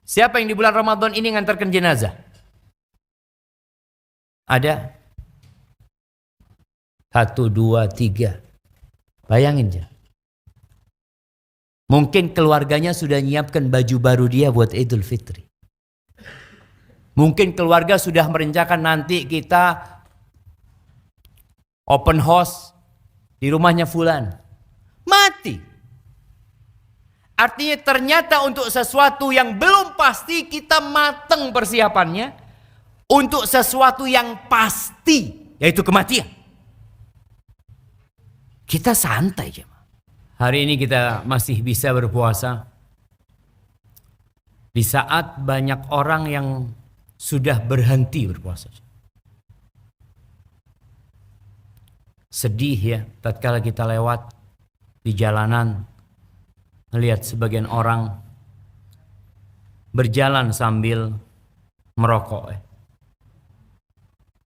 Siapa yang di bulan Ramadan ini ngantarkan jenazah? Ada? 1, 2, 3. Bayangin aja. Mungkin keluarganya sudah nyiapkan baju baru dia buat Idul Fitri. Mungkin keluarga sudah merencanakan nanti kita open house di rumahnya fulan. Mati. Artinya ternyata untuk sesuatu yang belum pasti kita mateng persiapannya. Untuk sesuatu yang pasti, yaitu kematian. Kita santai aja. Hari ini kita masih bisa berpuasa. Di saat banyak orang yang sudah berhenti berpuasa. Sedih ya, tatkala kita lewat di jalanan, melihat sebagian orang berjalan sambil merokok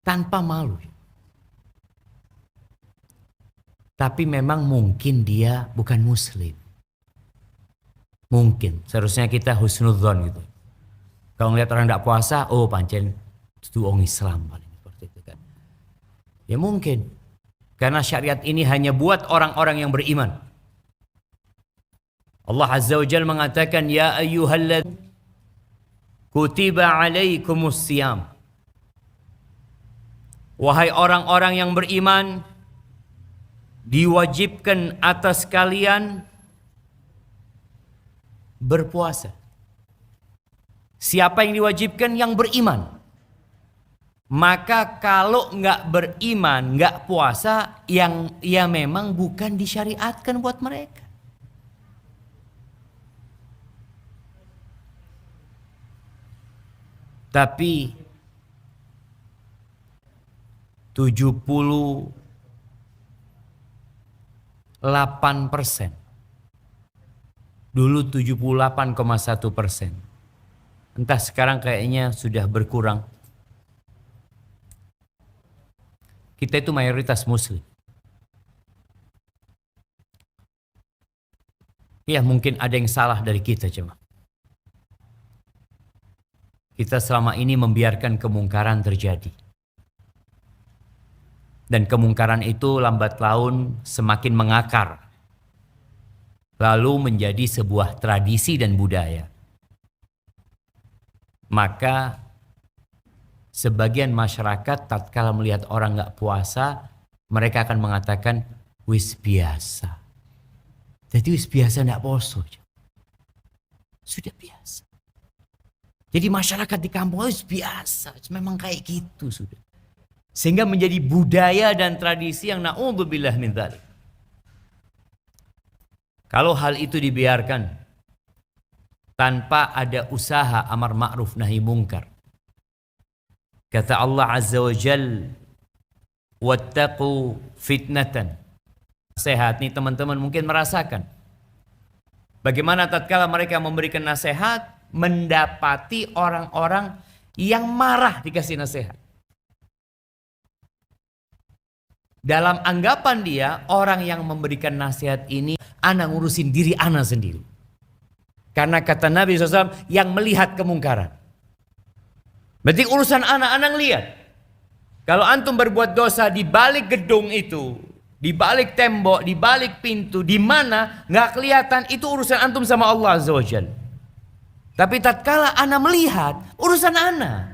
tanpa malu. Tapi memang mungkin dia bukan muslim. Mungkin, seharusnya kita husnudzon gitu. Kalau ngeliat orang tidak puasa, oh pancen itu orang Islam paling seperti itu kan. Ya mungkin, karena syariat ini hanya buat orang-orang yang beriman. Allah Azza wa Jalla mengatakan, ya ayyuhalladzina kutiba alaikumus siyam. Wahai orang-orang yang beriman, diwajibkan atas kalian berpuasa. Siapa yang diwajibkan? Yang beriman. Maka kalau nggak beriman, nggak puasa, yang ya memang bukan disyariatkan buat mereka. Tapi 78%. Dulu 78,1%. Entah sekarang kayaknya sudah berkurang. Kita itu mayoritas muslim. Ya mungkin ada yang salah dari kita cuma. Kita selama ini membiarkan kemungkaran terjadi. Dan kemungkaran itu lambat laun semakin mengakar. Lalu menjadi sebuah tradisi dan budaya. Maka sebagian masyarakat tatkala melihat orang nggak puasa, mereka akan mengatakan wis biasa. Jadi wis biasa nggak poso. Sudah biasa. Jadi masyarakat di kampung wis biasa, memang kayak gitu sudah. Sehingga menjadi budaya dan tradisi yang na'udzubillah min dzalik. Kalau hal itu dibiarkan tanpa ada usaha amar ma'ruf nahi mungkar. Kata Allah Azza wa Jal, wattaqu fitnatan. Sehat nih teman-teman mungkin merasakan. Bagaimana tatkala mereka memberikan nasihat, mendapati orang-orang yang marah dikasih nasihat. Dalam anggapan dia, orang yang memberikan nasihat ini, ana ngurusin diri ana sendiri. Karena kata Nabi SAW, yang melihat kemungkaran. Berarti urusan ana ngelihat. Kalau antum berbuat dosa di balik gedung itu, di balik tembok, di balik pintu, di mana nggak kelihatan, itu urusan antum sama Allah Azza wa Jalla. Tapi tatkala ana melihat, urusan ana.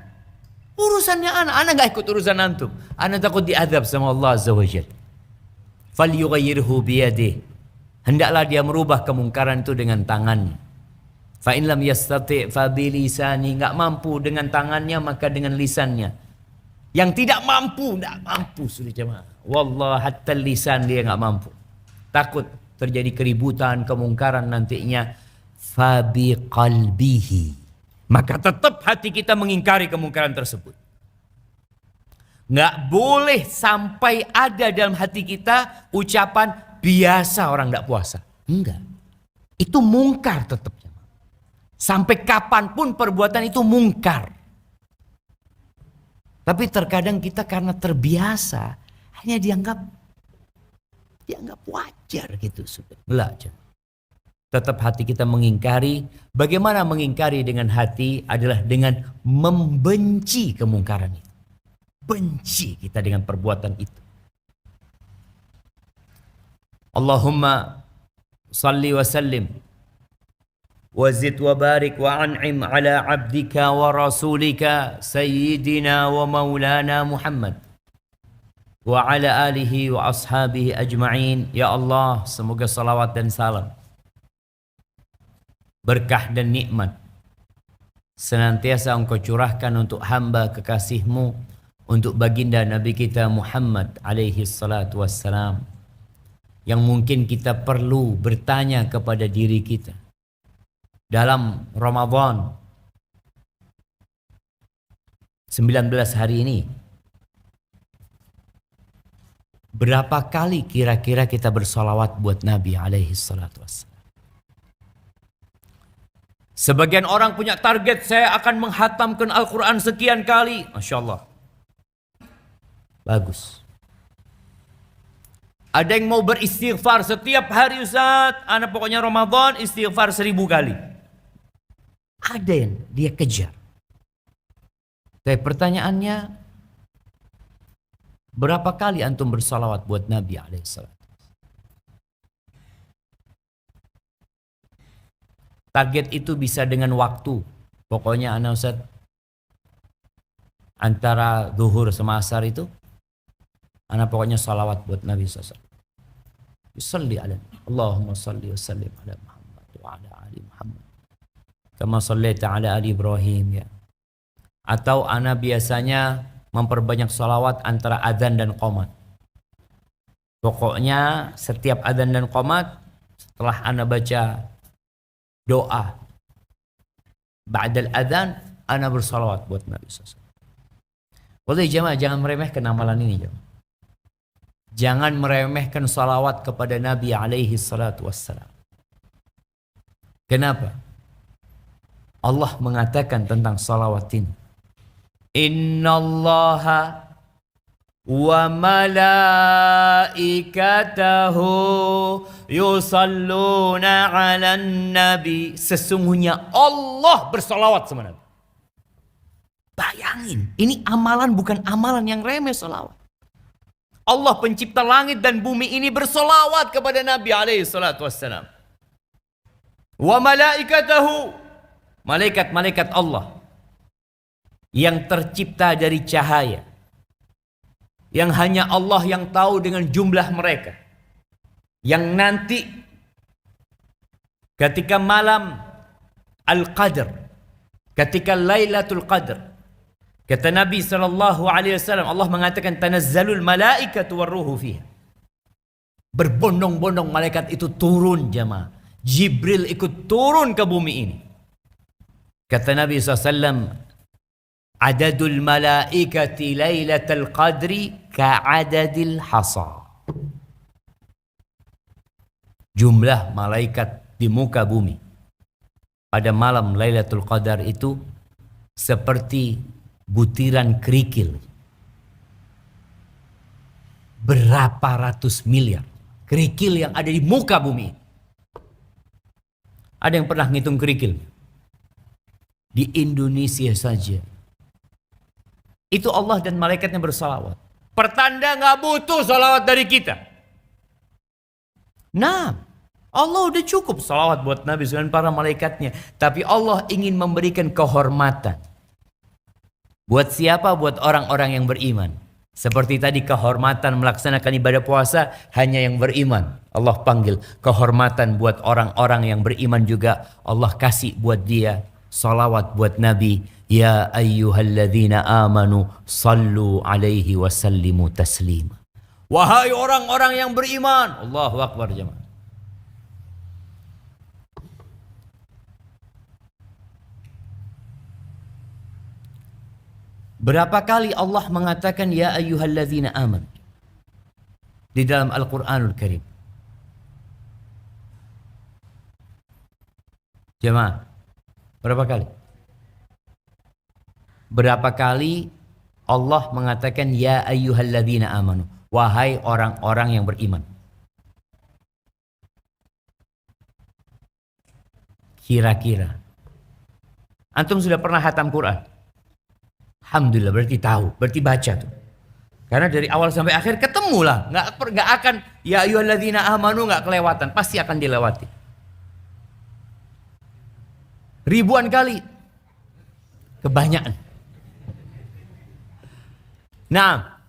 Urusannya ana nggak ikut urusan antum. Ana takut diazab sama Allah Azza wa Jalla. Falyughayyirhu biyadihi. Hendaklah dia merubah kemungkaran itu dengan tangannya. Fa in lam yastati' fa bilisani. Enggak mampu dengan tangannya maka dengan lisannya. Yang tidak mampu, sudah jemaah. Wallah hatta lisan dia enggak mampu. Takut terjadi keributan, kemungkaran nantinya. Fa biqalbihi. Maka tetap hati kita mengingkari kemungkaran tersebut. Nggak boleh sampai ada dalam hati kita ucapan biasa orang nggak puasa. Enggak. Itu mungkar tetap. Sampai kapanpun perbuatan itu mungkar. Tapi terkadang kita karena terbiasa hanya dianggap wajar gitu sudah. Belajar. tetap hati kita mengingkari. Bagaimana mengingkari dengan hati adalah dengan membenci kemungkaran itu. Benci kita dengan perbuatan itu. Allahumma salli wa sallim wazid wa barik wa an'im ala abdika wa rasulika sayyidina wa maulana Muhammad wa ala alihi wa ashabihi ajma'in. Ya Allah, semoga salawat dan salam, berkah dan nikmat senantiasa Engkau curahkan untuk hamba kekasih-Mu, untuk baginda Nabi kita Muhammad alaihi salatu wassalam, yang mungkin kita perlu bertanya kepada diri kita dalam Ramadan 19 hari ini. Berapa kali kira-kira kita bersolawat buat Nabi alaihi salatu wassalam? Sebagian orang punya target, saya akan menghatamkan Al-Quran sekian kali. Masya Allah. Bagus. Ada yang mau beristighfar setiap hari, Ustaz. Anak pokoknya Ramadan istighfar 1000 kali. Ada yang dia kejar. Tapi pertanyaannya, berapa kali antum bersalawat buat Nabi alaihissalam? Target itu bisa dengan waktu. Pokoknya anak Ustaz, antara zuhur sama asar itu, anak pokoknya salawat buat Nabi SAW. Yusalli ala Allahumma salli wa sallim ala Muhammad wa ala ali Muhammad kama sallaita ala ali Ibrahim, ya. Atau anak biasanya memperbanyak salawat antara adzan dan qomat. Pokoknya setiap adzan dan qomat, setelah anak baca doa ba'dal adzan, anak bersalawat buat Nabi SAW. Wallahi jamaah, jangan meremehkan amalan ini, jamaah. Jangan meremehkan salawat kepada Nabi alaihi salatu wassalam. Kenapa? Allah mengatakan tentang salawat ini, innallaha wa malaikatahu yusalluna 'alan nabi. Sesungguhnya Allah bersalawat sama Nabi. Bayangin, ini amalan bukan amalan yang remeh, salawat. Allah pencipta langit dan bumi ini bersolawat kepada Nabi alaihi salatu wassalam. Wa malaikatahu, malaikat-malaikat Allah yang tercipta dari cahaya, yang hanya Allah yang tahu dengan jumlah mereka, yang nanti ketika malam Al-Qadr, ketika Lailatul Qadr, kata Nabi SAW, Allah mengatakan tanazzalul malaikatu warruhu fiha. Berbondong-bondong malaikat itu turun, jamaah. Jibril ikut turun ke bumi ini. Kata Nabi SAW, adadul malaikati lailatul qadri ka'adadil hasa. Jumlah malaikat di muka bumi pada malam Lailatul Qadar itu seperti butiran kerikil. Berapa ratus miliar kerikil yang ada di muka bumi. Ada yang pernah ngitung kerikil? Di Indonesia saja itu Allah dan malaikatnya bersalawat. Pertanda gak butuh salawat dari kita. Nah, Allah udah cukup salawat buat Nabi dan para malaikatnya. Tapi Allah ingin memberikan kehormatan. Buat siapa? Buat orang-orang yang beriman. Seperti tadi kehormatan melaksanakan ibadah puasa hanya yang beriman. Allah panggil. Kehormatan buat orang-orang yang beriman juga Allah kasih buat dia. Salawat buat Nabi. Ya ayyuhalladzina amanu sallu alaihi wa sallimu taslima. Wahai orang-orang yang beriman. Allahu Akbar, jemaah. Berapa kali Allah mengatakan ya ayyuhalladzina amanu di dalam Al-Qur'anul Karim? Jemaah, berapa kali? Berapa kali Allah mengatakan ya ayyuhalladzina amanu, wahai orang-orang yang beriman? Kira-kira. Antum sudah pernah hatam Quran? Alhamdulillah, berarti tahu, berarti baca tuh. Karena dari awal sampai akhir ketemu lah, nggak akan ya ayyuhalladzina amanu nggak kelewatan, pasti akan dilewati. Ribuan kali, kebanyakan. Nah,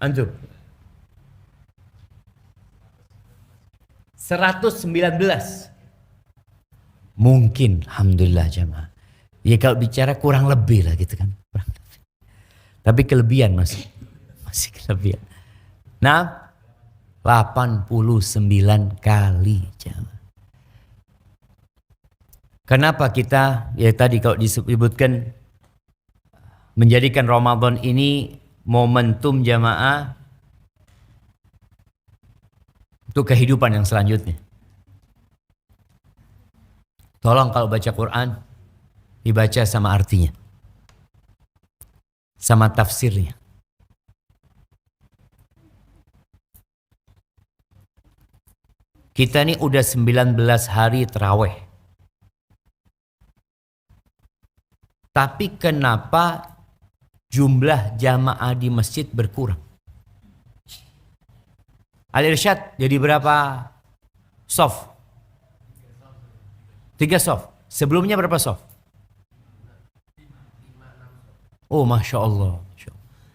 antum 119 mungkin, alhamdulillah jamaah. Ya kalau bicara kurang lebih lah gitu kan. Kurang lebih. Tapi kelebihan masih kelebihan. Nah, 89 kali jamaah. Kenapa kita ya tadi kalau disebutkan menjadikan Ramadan ini momentum jamaah untuk kehidupan yang selanjutnya. Tolong kalau baca Quran dibaca sama artinya, sama tafsirnya. Kita ini udah 19 hari tarawih. Tapi kenapa jumlah jamaah di masjid berkurang? Al-Irsyad jadi berapa sof? 3 sof. Sebelumnya berapa sof? Oh, Masya Allah.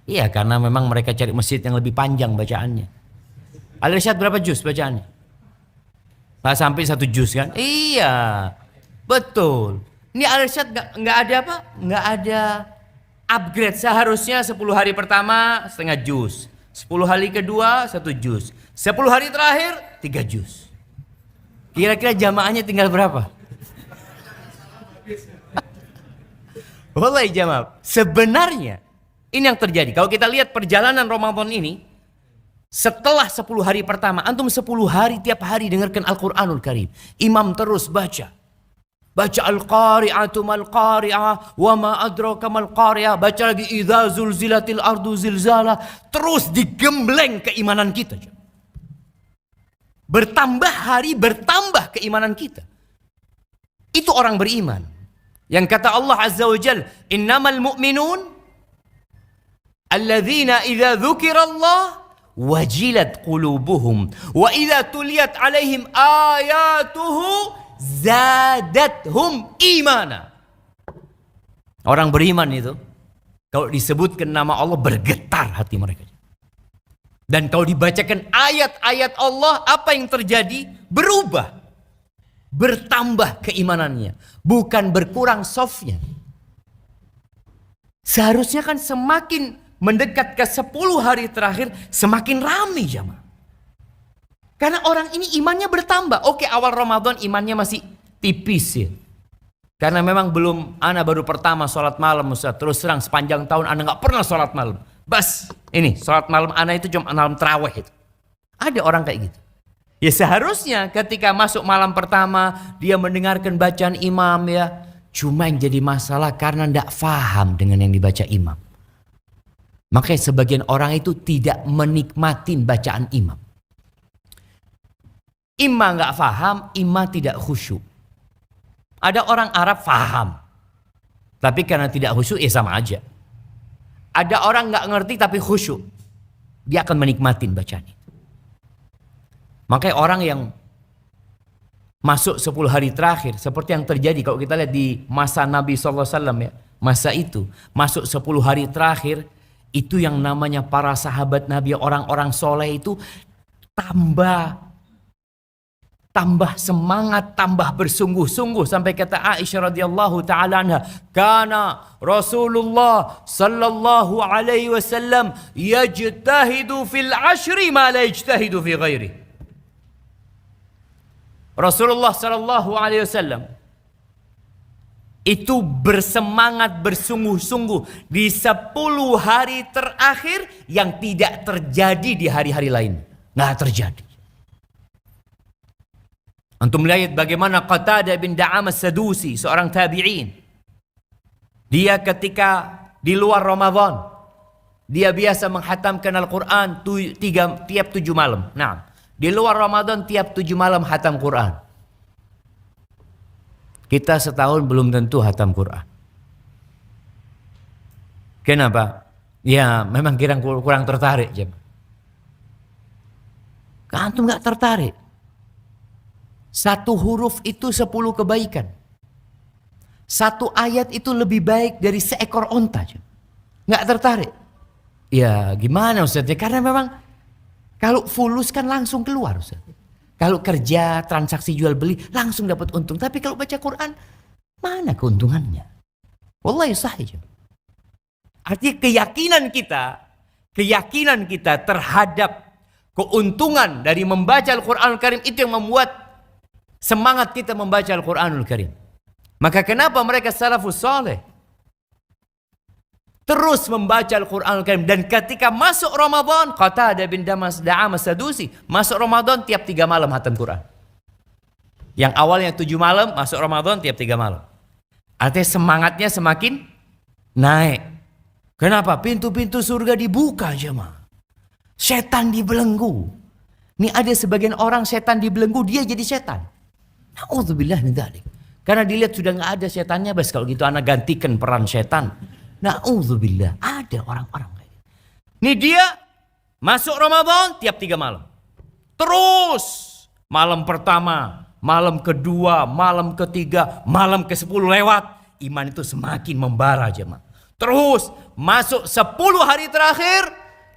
Iya, karena memang mereka cari masjid yang lebih panjang bacaannya. Al-Irsyad berapa juz bacaannya? Nggak sampai 1 juz kan? Iya, betul. Ini Al-Irsyad nggak ada apa? Nggak ada upgrade. Seharusnya 10 hari pertama setengah juz, 10 hari kedua 1 juz, 10 hari terakhir 3 juz. Kira-kira jamaahnya tinggal berapa? Wallahi jamaah, sebenarnya ini yang terjadi. Kalau kita lihat perjalanan Ramadan ini, setelah 10 hari pertama, antum 10 hari tiap hari dengarkan Al-Quranul Karim. Imam terus baca. Baca Al-Qari'atu mal-Qari'ah, wa ma adraka mal-Qari'ah. Baca lagi idza zulzilatil ardu zilzala. Terus digembleng keimanan kita. Bertambah hari, bertambah keimanan kita. Itu orang beriman. Yang kata Allah Azza wa Jal, innamal mu'minun alladzina idza dzukirallah wajilat qulubuhum wa idza tuliyat alaihim ayatuhu zadathum imana. Orang beriman itu kalau disebutkan nama Allah bergetar hati mereka. Dan kalau dibacakan ayat-ayat Allah, apa yang terjadi? Berubah. Bertambah keimanannya, bukan berkurang sofnya. Seharusnya kan semakin mendekat ke 10 hari terakhir semakin ramai jamaah. Karena orang ini imannya bertambah. Oke, awal Ramadan imannya masih tipis ya. Karena memang belum, ana baru pertama sholat malam Ustaz. Terus terang sepanjang tahun ana nggak pernah sholat malam. Bas, ini sholat malam ana itu cuma malam tarawih itu. Ada orang kayak gitu. Ya seharusnya ketika masuk malam pertama dia mendengarkan bacaan imam ya. Cuma yang jadi masalah karena tidak faham dengan yang dibaca imam. Makanya sebagian orang itu tidak menikmatin bacaan imam. Imam nggak faham, imam tidak khusyuk. Ada orang Arab faham, tapi karena tidak khusyuk ya sama aja. Ada orang nggak ngerti tapi khusyuk, dia akan menikmatin bacaannya. Makanya orang yang masuk 10 hari terakhir, seperti yang terjadi kalau kita lihat di masa Nabi SAW ya, masa itu, masuk 10 hari terakhir, itu yang namanya para sahabat Nabi, orang-orang soleh itu tambah semangat, tambah bersungguh-sungguh, sampai kata Aisyah radhiyallahu taala anha, kana Rasulullah sallallahu alaihi wasallam yajtahidu fil ashri ma la yajtahidu fi ghairi. Rasulullah sallallahu alaihi wasallam itu bersemangat, bersungguh-sungguh di 10 hari terakhir yang tidak terjadi di hari-hari lain. Nggak terjadi. Antum melihat bagaimana Qatadah bin Da'am as-Sadusi, seorang tabi'in. Dia ketika di luar Ramadan, dia biasa menghatamkan Al-Quran tiap 7 malam. Nah, di luar Ramadan tiap 7 malam hatam Quran. Kita setahun belum tentu hatam Quran. Kenapa? Ya memang kurang tertarik. Antum gak tertarik. Satu huruf itu 10 kebaikan. Satu ayat itu lebih baik dari seekor onta. Gak tertarik. Ya gimana Ustaz? Karena memang kalau fulus kan langsung keluar Ustaz. Kalau kerja, transaksi jual beli langsung dapat untung. Tapi kalau baca Quran, mana keuntungannya? Wallahi sahih. Artinya keyakinan kita terhadap keuntungan dari membaca Al-Quranul Karim itu yang membuat semangat kita membaca Al-Quranul Karim. Maka kenapa mereka salafus saleh terus membaca Al-Quranul Karim, dan ketika masuk Ramadan, Qatadah bin Da'amah Sadusi masuk Ramadan tiap 3 malam hatam Quran. Yang awalnya 7 malam, masuk Ramadan tiap 3 malam. Artinya semangatnya semakin naik. Kenapa? Pintu-pintu surga dibuka jemaah. Setan dibelenggu. Ini ada sebagian orang setan dibelenggu, dia jadi setan. Na'udzubillah min dzalik. Karena dilihat sudah nggak ada setannya, bas kalau gitu anak gantikan peran setan. Na'udzubillah, ada orang-orang kayak gitu. Ini dia masuk Ramadan tiap 3 malam. Terus malam pertama, malam kedua, malam ketiga, malam ke-10 lewat, iman itu semakin membara jemaah. Terus masuk 10 hari terakhir,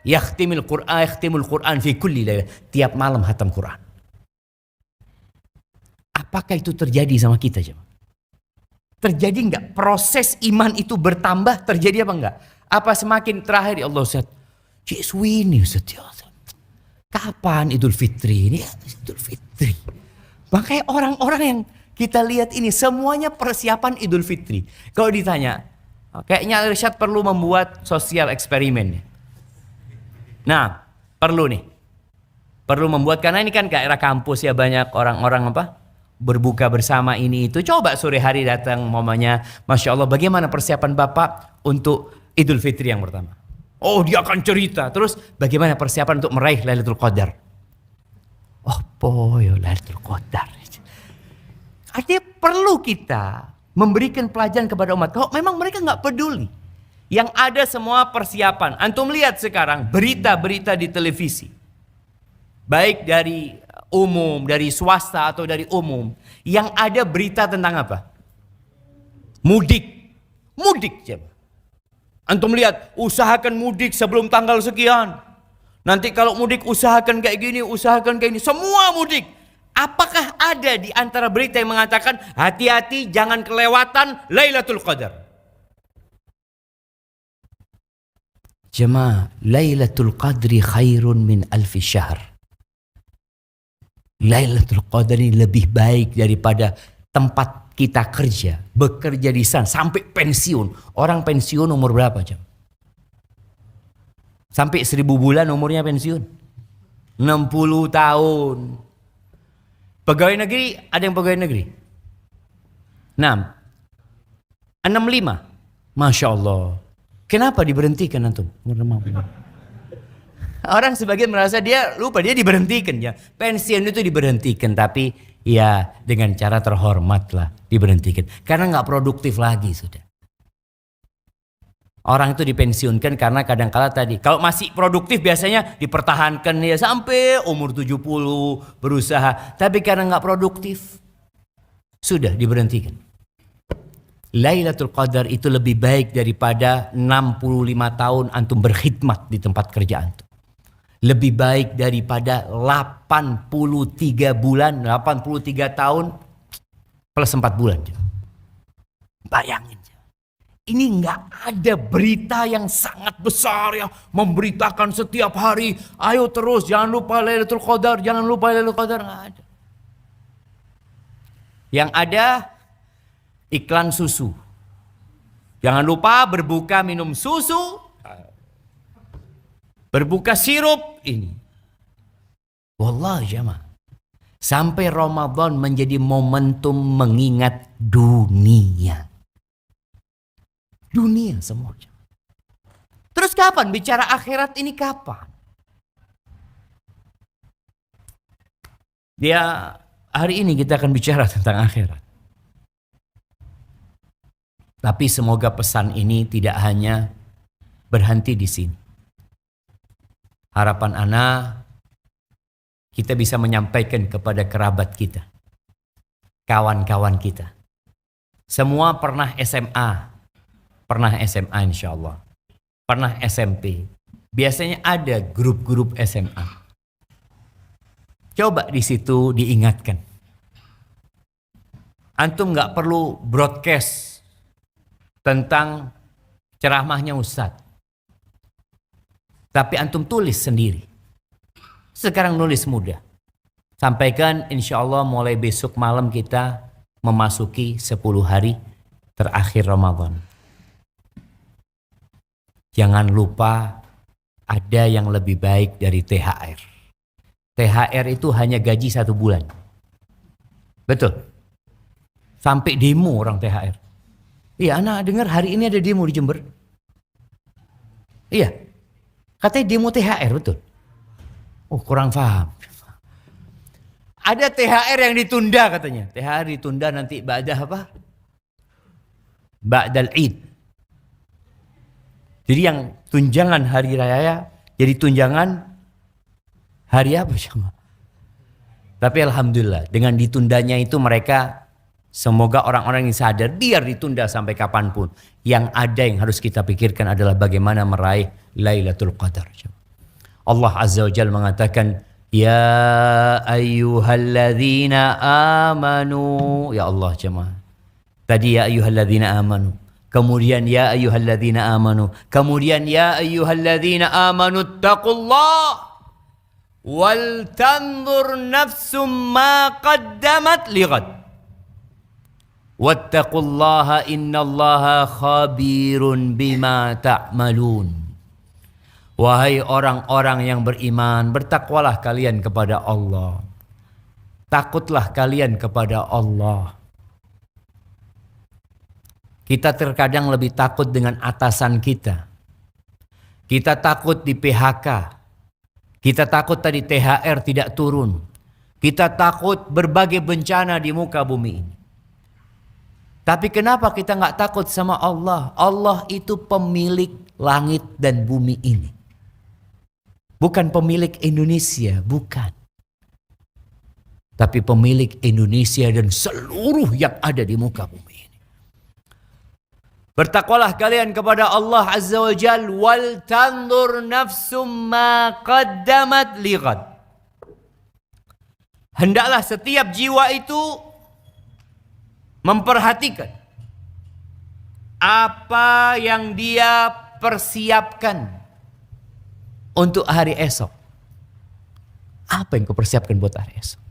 yakhtimul Quran fi kulli lailah, tiap malam hatam Quran. Apakah itu terjadi sama kita jemaah? Terjadi enggak? Proses iman itu bertambah, terjadi apa enggak? Apa semakin terakhir, ya Allah Ustaz, ini Ustaz, ya Allah. Kapan Idul Fitri ini? Idul Fitri. Makanya orang-orang yang kita lihat ini semuanya persiapan Idul Fitri. Kalau ditanya, kayaknya Irsyad perlu membuat sosial eksperimen. Nah, perlu nih. Perlu membuat, karena ini kan ke era kampus ya, banyak orang-orang berbuka bersama ini itu. Coba sore hari datang mamanya, Masya Allah, bagaimana persiapan Bapak untuk Idul Fitri yang pertama? Oh, dia akan cerita. Terus bagaimana persiapan untuk meraih Lailatul Qadar? Oh boy, Lailatul Qadar. Artinya perlu kita memberikan pelajaran kepada umat. Kalau memang mereka nggak peduli, yang ada semua persiapan. Antum lihat sekarang berita-berita di televisi, baik dari umum, dari swasta atau dari umum, yang ada berita tentang apa? Mudik. Mudik. Antum lihat, usahakan mudik sebelum tanggal sekian. Nanti kalau mudik usahakan kayak gini, usahakan kayak ini. Semua mudik. Apakah ada di antara berita yang mengatakan hati-hati jangan kelewatan Lailatul Qadar? Jemaah, Lailatul Qadri khairun min alfi syahr. Lailatul Qadar ini lebih baik daripada tempat kita kerja, bekerja di sana sampai pensiun. Orang pensiun umur berapa jam? Sampai 1000 bulan umurnya pensiun. 60 tahun. Pegawai negeri, ada yang pegawai negeri 65. Masya Allah. Kenapa diberhentikan antum? Orang sebagian merasa dia lupa, dia diberhentikan ya. Pensiun itu diberhentikan, tapi ya dengan cara terhormat lah diberhentikan. Karena nggak produktif lagi sudah. Orang itu dipensiunkan karena kadang-kala tadi, kalau masih produktif biasanya dipertahankan ya sampai umur 70 berusaha. Tapi karena nggak produktif, sudah diberhentikan. Lailatul Qadar itu lebih baik daripada 65 tahun antum berkhidmat di tempat kerja antum. Lebih baik daripada 83 bulan, 83 tahun plus 4 bulan. Bayangin. Ini nggak ada berita yang sangat besar yang memberitakan setiap hari, ayo terus jangan lupa Lailatul Qadar, jangan lupa Lailatul Qadar, nggak ada. Yang ada iklan susu. Jangan lupa berbuka minum susu, berbuka sirup ini. Wallahi jamaah, sampai Ramadan menjadi momentum mengingat dunia. Dunia semua. Terus kapan bicara akhirat ini kapan? Dia hari ini kita akan bicara tentang akhirat. Tapi semoga pesan ini tidak hanya berhenti di sini. Harapan ana kita bisa menyampaikan kepada kerabat kita, kawan-kawan kita. Semua pernah SMA insya Allah, pernah SMP. Biasanya ada grup-grup SMA. Coba di situ diingatkan. Antum nggak perlu broadcast tentang ceramahnya Ustadz. Tapi antum tulis sendiri. Sekarang nulis mudah. Sampaikan insya Allah mulai besok malam kita memasuki 10 hari terakhir Ramadan. Jangan lupa ada yang lebih baik dari THR. THR itu hanya gaji 1 bulan. Betul. Sampai demo orang THR. Iya, anak dengar hari ini ada demo di Jember. Iya, katanya demo THR, betul. Oh, kurang paham. Ada THR yang ditunda katanya. THR ditunda nanti ba'dah apa? Ba'dal Id. Jadi yang tunjangan hari raya jadi tunjangan hari apa sama? Tapi alhamdulillah dengan ditundanya itu mereka, semoga orang-orang yang sadar biar ditunda sampai kapanpun. Yang ada yang harus kita pikirkan adalah bagaimana meraih Lailatul Qadar. Allah Azza wa Jalla mengatakan, ya ayyuhalladzina amanu. Ya Allah jemaah. Tadi ya ayyuhalladzina amanu. Kemudian ya ayyuhalladzina amanu. Kemudian ya ayyuhalladzina amanu taqullah. Wal tanzur nafsum ma qaddamat lighad. Wattaqullaha innallaha khabirun bima ta'malun. Wahai orang-orang yang beriman, bertakwalah kalian kepada Allah. Takutlah kalian kepada Allah. Kita terkadang lebih takut dengan atasan kita. Kita takut di PHK. Kita takut tadi THR tidak turun. Kita takut berbagai bencana di muka bumi ini. Tapi kenapa kita nggak takut sama Allah? Allah itu pemilik langit dan bumi ini. Bukan pemilik Indonesia, bukan. Tapi pemilik Indonesia dan seluruh yang ada di muka bumi ini. Bertakwalah kalian kepada Allah Azza wa Jal. Wal tandur nafsum ma qaddamat lighad. Hendaklah setiap jiwa itu memperhatikan apa yang dia persiapkan untuk hari esok. Apa yang kau persiapkan buat hari esok?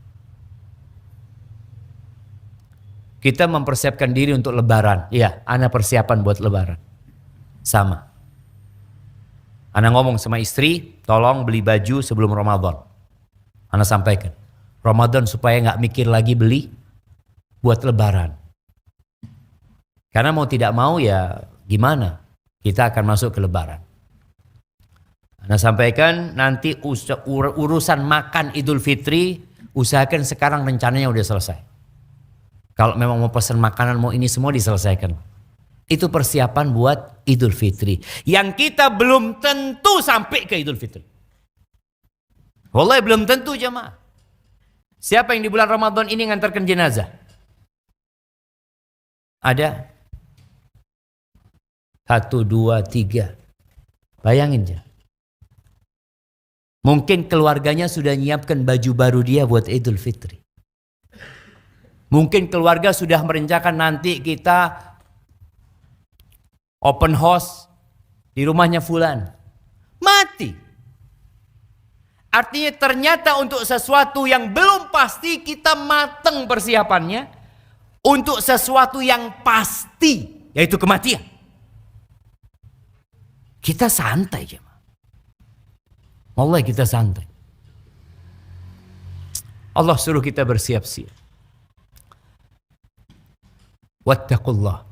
Kita mempersiapkan diri untuk lebaran. Iya, ana persiapan buat lebaran. Sama. Ana ngomong sama istri, tolong beli baju sebelum Ramadan. Ana sampaikan. Ramadan supaya nggak mikir lagi beli buat lebaran. Karena mau tidak mau ya gimana? Kita akan masuk ke lebaran. Anda sampaikan nanti urusan makan Idul Fitri, usahakan sekarang rencananya udah selesai. Kalau memang mau pesan makanan, mau ini semua diselesaikan. Itu persiapan buat Idul Fitri. Yang kita belum tentu sampai ke Idul Fitri. Wallahi belum tentu jemaah. Siapa yang di bulan Ramadan ini ngantarkan jenazah? Ada? 1, 2, 3. Bayangin aja. Mungkin keluarganya sudah nyiapkan baju baru dia buat Idul Fitri. Mungkin keluarga sudah merencanakan nanti kita open house di rumahnya fulan. Mati. Artinya ternyata untuk sesuatu yang belum pasti kita mateng persiapannya. Untuk sesuatu yang pasti, yaitu kematian. Kita santai aja. Allah kita santai. Allah suruh kita bersiap-siap. Wattaqullah.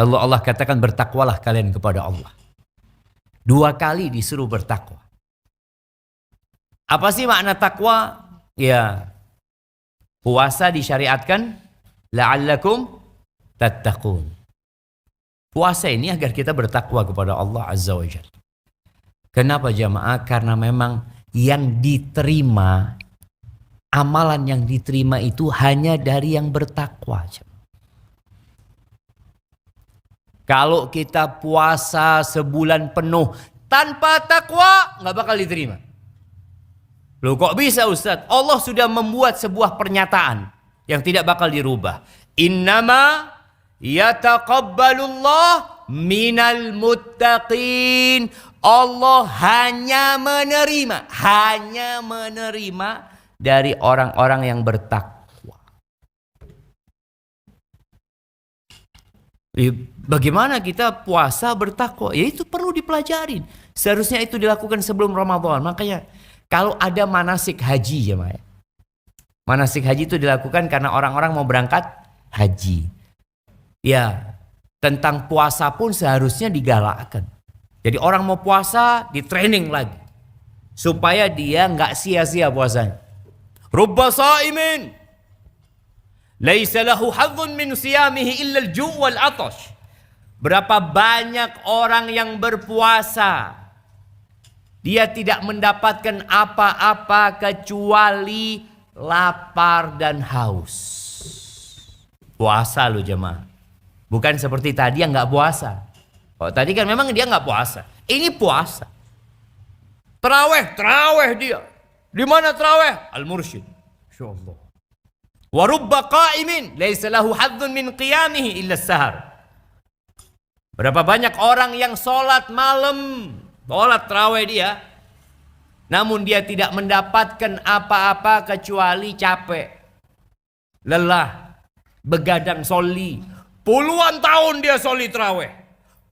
Lalu Allah katakan bertakwalah kalian kepada Allah. 2 kali disuruh bertakwa. Apa sih makna takwa? Ya, puasa disyariatkan la'allakum tattaqun. Puasa ini agar kita bertakwa kepada Allah Azza wa Jalla. Kenapa jamaah? Karena memang yang diterima, amalan yang diterima itu hanya dari yang bertakwa. Kalau kita puasa sebulan penuh tanpa takwa, nggak bakal diterima. Loh kok bisa Ustadz? Allah sudah membuat sebuah pernyataan yang tidak bakal dirubah. Innama yataqabbalullah minal muttaqin. Allah hanya menerima dari orang-orang yang bertakwa. Bagaimana kita puasa bertakwa? Ya itu perlu dipelajarin. Seharusnya itu dilakukan sebelum Ramadan. Makanya kalau ada manasik haji ya Maya. Manasik haji itu dilakukan karena orang-orang mau berangkat haji. Ya, tentang puasa pun seharusnya digalakkan. Jadi orang mau puasa, di training lagi. Supaya dia nggak sia-sia puasanya. Rubba sa'imin laisa lahu hadzun min siyamihi illa al-ju' wal 'atash. Berapa banyak orang yang berpuasa, dia tidak mendapatkan apa-apa kecuali lapar dan haus. Puasa loh jemaah. Bukan seperti tadi yang nggak puasa. Oh, tadi kan memang dia nggak puasa. Ini puasa. Terawih dia. Di mana terawih? Al-Mursyid. Insyaallah. Wa rubba qa'imin laisa lahu hadzun min qiyamihi illa as-sahar. Berapa banyak orang yang sholat malam, sholat terawih dia, namun dia tidak mendapatkan apa-apa kecuali capek, lelah, begadang soli. Puluhan tahun dia soli terawih,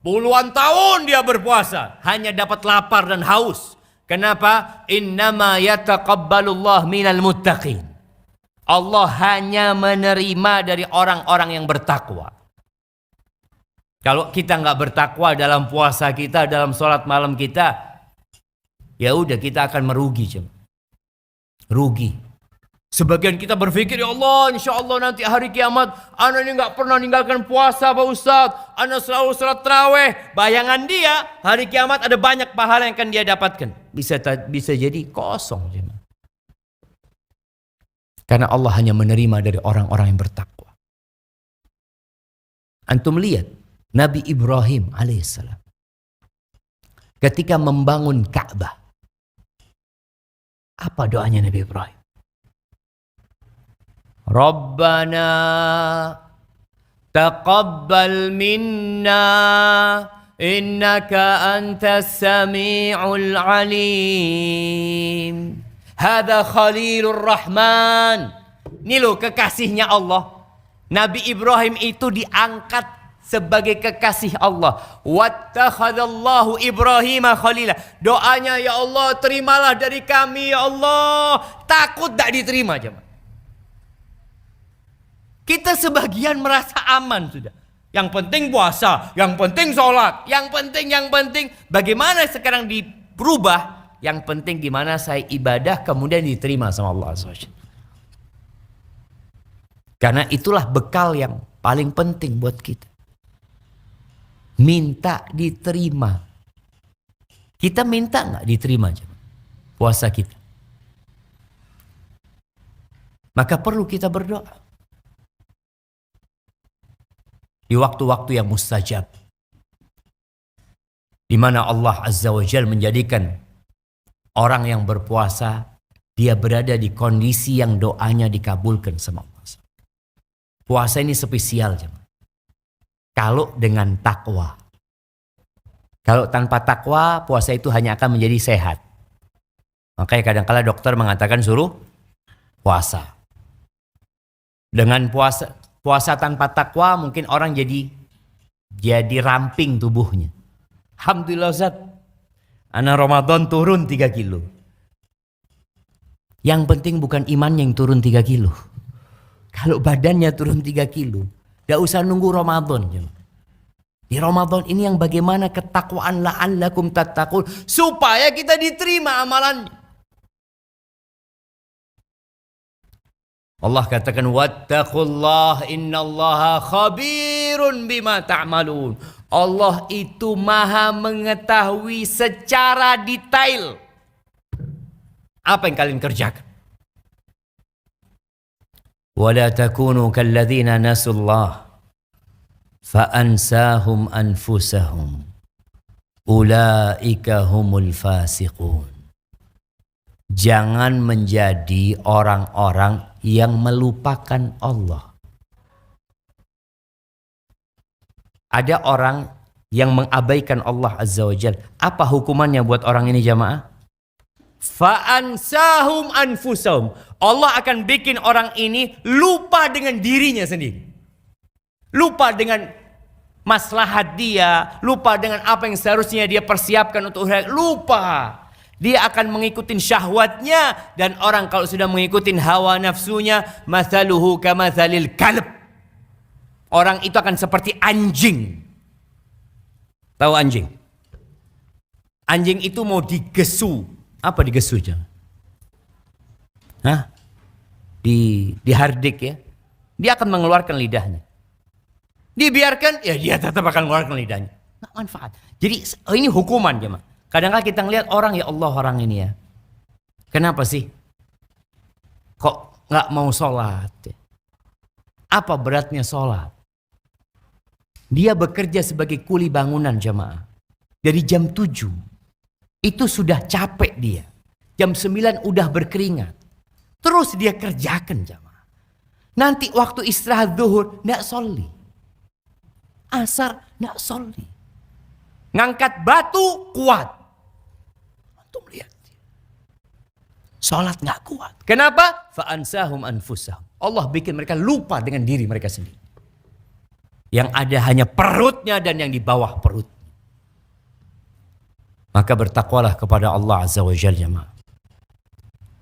puluhan tahun dia berpuasa, hanya dapat lapar dan haus. Kenapa? Innama yataqabbalullah minal muttaqin. Allah hanya menerima dari orang-orang yang bertakwa. Kalau kita nggak bertakwa dalam puasa kita, dalam sholat malam kita, ya udah kita akan merugi. Rugi. Sebagian kita berpikir, ya Allah, insya Allah nanti hari kiamat, anak ini nggak pernah meninggalkan puasa Pak Ustadz, anak selalu sholat terawih. Bayangan dia, hari kiamat ada banyak pahala yang akan dia dapatkan. Bisa jadi kosong. Karena Allah hanya menerima dari orang-orang yang bertakwa. Antum lihat Nabi Ibrahim alaihissalam ketika membangun Ka'bah, apa doanya Nabi Ibrahim? Rabbana taqabbal minna innaka antas sami'ul alim. Hada Khalilur Rahman. Ini loh kekasihnya Allah. Nabi Ibrahim itu diangkat sebagai kekasih Allah. Wattakhadallahu Ibrahim khalila. Doanya, ya Allah terimalah dari kami ya Allah. Takut tak diterima jemaah. Kita sebagian merasa aman sudah. Yang penting puasa, yang penting sholat, yang penting. Bagaimana sekarang diberubah? Yang penting gimana saya ibadah kemudian diterima sama Allah SWT. Karena itulah bekal yang paling penting buat kita. Minta diterima. Kita minta nggak diterima aja puasa kita. Maka perlu kita berdoa. Di waktu-waktu yang mustajab. Di mana Allah Azza wa Jalla menjadikan orang yang berpuasa, dia berada di kondisi yang doanya dikabulkan sama Allah. Puasa ini spesial. Kalau dengan takwa. Kalau tanpa takwa, puasa itu hanya akan menjadi sehat. Makanya kadang-kala dokter mengatakan suruh puasa. Dengan puasa tanpa takwa, mungkin orang jadi ramping tubuhnya. Alhamdulillah Ustaz. Anak Ramadan turun 3 kilo. Yang penting bukan imannya yang turun 3 kilo. Kalau badannya turun 3 kilo, gak usah nunggu Ramadan. Di Ramadan ini yang bagaimana ketakwaan la'allakum tattaqun, supaya kita diterima amalannya. Allah katakan wattaqullah innallaha khabirun bima ta'malun. Allah itu maha mengetahui secara detail apa yang kalian kerjakan. وَلَا تَكُونُوا كَالَّذِينَ نَسُوا اللَّهَ فَأَنْسَاهُمْ أَنْفُسَهُمْ أُولَئِكَ هُمُ الْفَاسِقُونَ. Jangan menjadi orang-orang yang melupakan Allah. Ada orang yang mengabaikan Allah Azza wa Jalla. Apa hukumannya buat orang ini jamaah? Fa'ansahum anfusahum. Allah akan bikin orang ini lupa dengan dirinya sendiri. Lupa dengan maslahat dia, lupa dengan apa yang seharusnya dia persiapkan untuk lupa. Dia akan mengikuti syahwatnya, dan orang kalau sudah mengikuti hawa nafsunya, mathaluhu kamathalil kalb. Orang itu akan seperti anjing. Tahu anjing? Anjing itu mau digesu. Apa digesu jangan? Hah? Dihardik ya. Dia akan mengeluarkan lidahnya. Dibiarkan, ya dia tetap akan mengeluarkan lidahnya. Nggak manfaat. Jadi ini hukuman jemaah. Kadang-kadang kita ngelihat orang, ya Allah orang ini ya. Kenapa sih? Kok nggak mau sholat? Apa beratnya sholat? Dia bekerja sebagai kuli bangunan jemaah. Dari jam 7. Itu sudah capek dia. Jam 9 udah berkeringat. Terus dia kerjakan jemaah. Nanti waktu istirahat zuhur, nggak sholli. Asar, nggak sholli. Ngangkat batu, kuat. Antum lihat. Sholat nggak kuat. Kenapa? Fa'ansahum anfusahum. Allah bikin mereka lupa dengan diri mereka sendiri. Yang ada hanya perutnya dan yang di bawah perut. Maka bertakwalah kepada Allah Azza wa Jalla jemaah.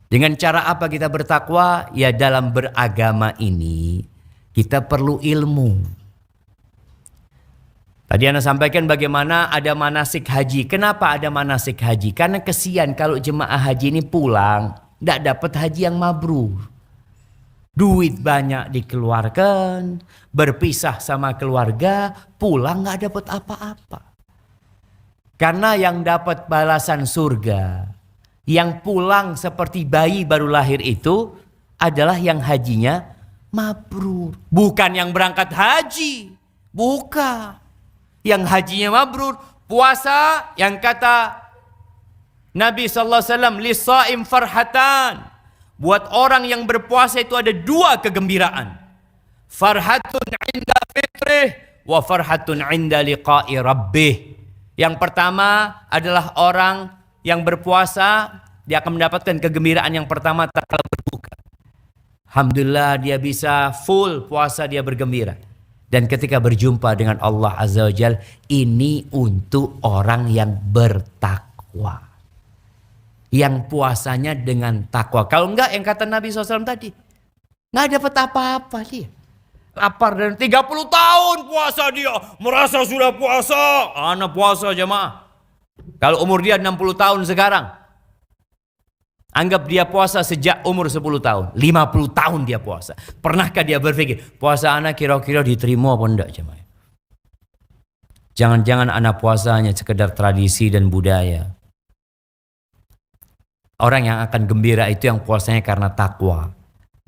Dengan cara apa kita bertakwa? Ya dalam beragama ini kita perlu ilmu. Tadi Anda sampaikan bagaimana ada manasik haji. Kenapa ada manasik haji? Karena kesian kalau jemaah haji ini pulang tidak dapat haji yang mabrur. Duit banyak dikeluarkan, berpisah sama keluarga, pulang nggak dapat apa-apa. Karena yang dapat balasan surga, yang pulang seperti bayi baru lahir itu adalah yang hajinya mabrur. Bukan yang berangkat haji. Bukan. Yang hajinya mabrur. Puasa yang kata Nabi SAW, Lisa'im farhatan. Buat orang yang berpuasa itu ada 2 kegembiraan. Farhatun inda fitrih wa farhatun inda liqa'i rabbih. Yang pertama adalah orang yang berpuasa, dia akan mendapatkan kegembiraan yang pertama tatkala berbuka. Alhamdulillah dia bisa full puasa, dia bergembira. Dan ketika berjumpa dengan Allah Azza wa Jalla, ini untuk orang yang bertakwa. Yang puasanya dengan takwa. Kalau enggak yang kata Nabi SAW tadi, nggak dapat apa-apa dia. Lapar dan 30 tahun puasa dia. Merasa sudah puasa. Anak puasa jemaah. Kalau umur dia 60 tahun sekarang. Anggap dia puasa sejak umur 10 tahun. 50 tahun dia puasa. Pernahkah dia berpikir, puasa anak kira-kira diterima apa enggak jemaah? Jangan-jangan anak puasa hanya sekedar tradisi dan budaya. Orang yang akan gembira itu yang puasanya karena takwa.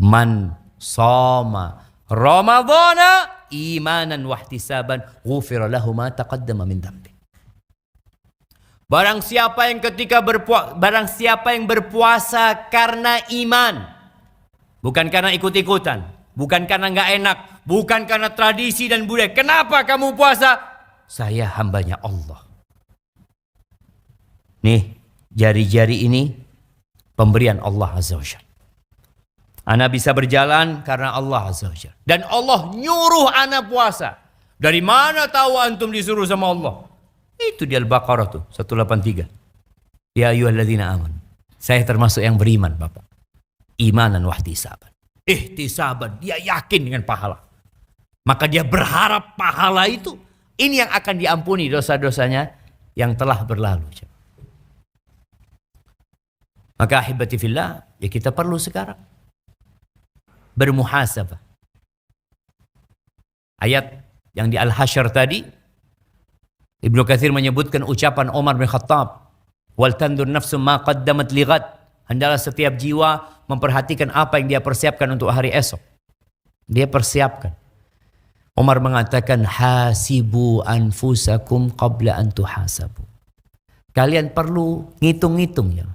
Man soma Ramadhana imanan wahtisaban ghufira lahu ma taqaddama min dhanbi. Barang siapa yang berpuasa karena iman, bukan karena ikut-ikutan, bukan karena nggak enak, bukan karena tradisi dan budaya. Kenapa kamu puasa? Saya hambanya Allah. Nih, jari-jari ini pemberian Allah Azza wa Jalla. Ana bisa berjalan karena Allah Azza wa Jalla. Dan Allah nyuruh ana puasa. Dari mana tahu antum disuruh sama Allah? Itu di Al-Baqarah tuh, 183. Ya ayyuhalladzina amanu. Saya termasuk yang beriman, Bapak. Imanan wahtisaban. Ihtisaban, dia yakin dengan pahala. Maka dia berharap pahala itu, ini yang akan diampuni dosa-dosanya yang telah berlalu. Maka ahibati fillah, ya kita perlu sekarang bermuhasabah. Ayat yang di Al-Hasyr tadi, Ibnu Katsir menyebutkan ucapan Umar bin Khattab, wal tandur nafsu ma qaddamat lighad. Hendaklah setiap jiwa memperhatikan apa yang dia persiapkan untuk hari esok. Dia persiapkan. Umar mengatakan, hasibu anfusakum qabla an tuhasabu. Kalian perlu ngitung-ngitung ya,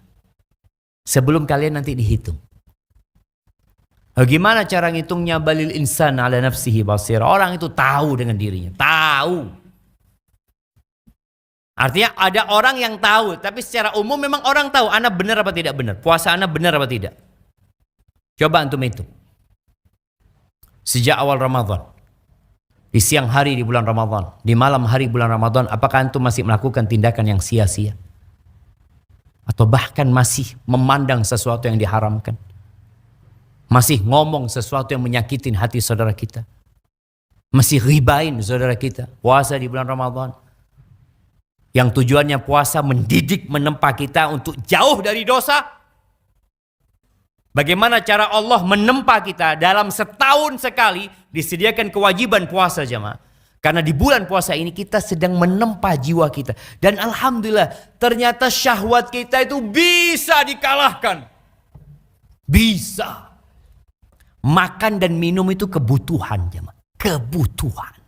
sebelum kalian nanti dihitung. Bagaimana cara ngitungnya? Balil insan ala nafsihi basir. Orang itu tahu dengan dirinya, tahu. Artinya ada orang yang tahu, tapi secara umum memang orang tahu ana benar apa tidak benar, puasa ana benar apa tidak. Coba antum hitung. Sejak awal Ramadan, di siang hari di bulan Ramadan, di malam hari bulan Ramadan, apakah antum masih melakukan tindakan yang sia-sia? Atau bahkan masih memandang sesuatu yang diharamkan? Masih ngomong sesuatu yang menyakitin hati saudara kita? Masih ribain saudara kita? Puasa di bulan Ramadan, yang tujuannya puasa mendidik, menempa kita untuk jauh dari dosa. Bagaimana cara Allah menempa kita? Dalam setahun sekali disediakan kewajiban puasa jemaah. Karena di bulan puasa ini kita sedang menempa jiwa kita. Dan alhamdulillah ternyata syahwat kita itu bisa dikalahkan. Bisa. Makan dan minum itu kebutuhan jemaah. Kebutuhan.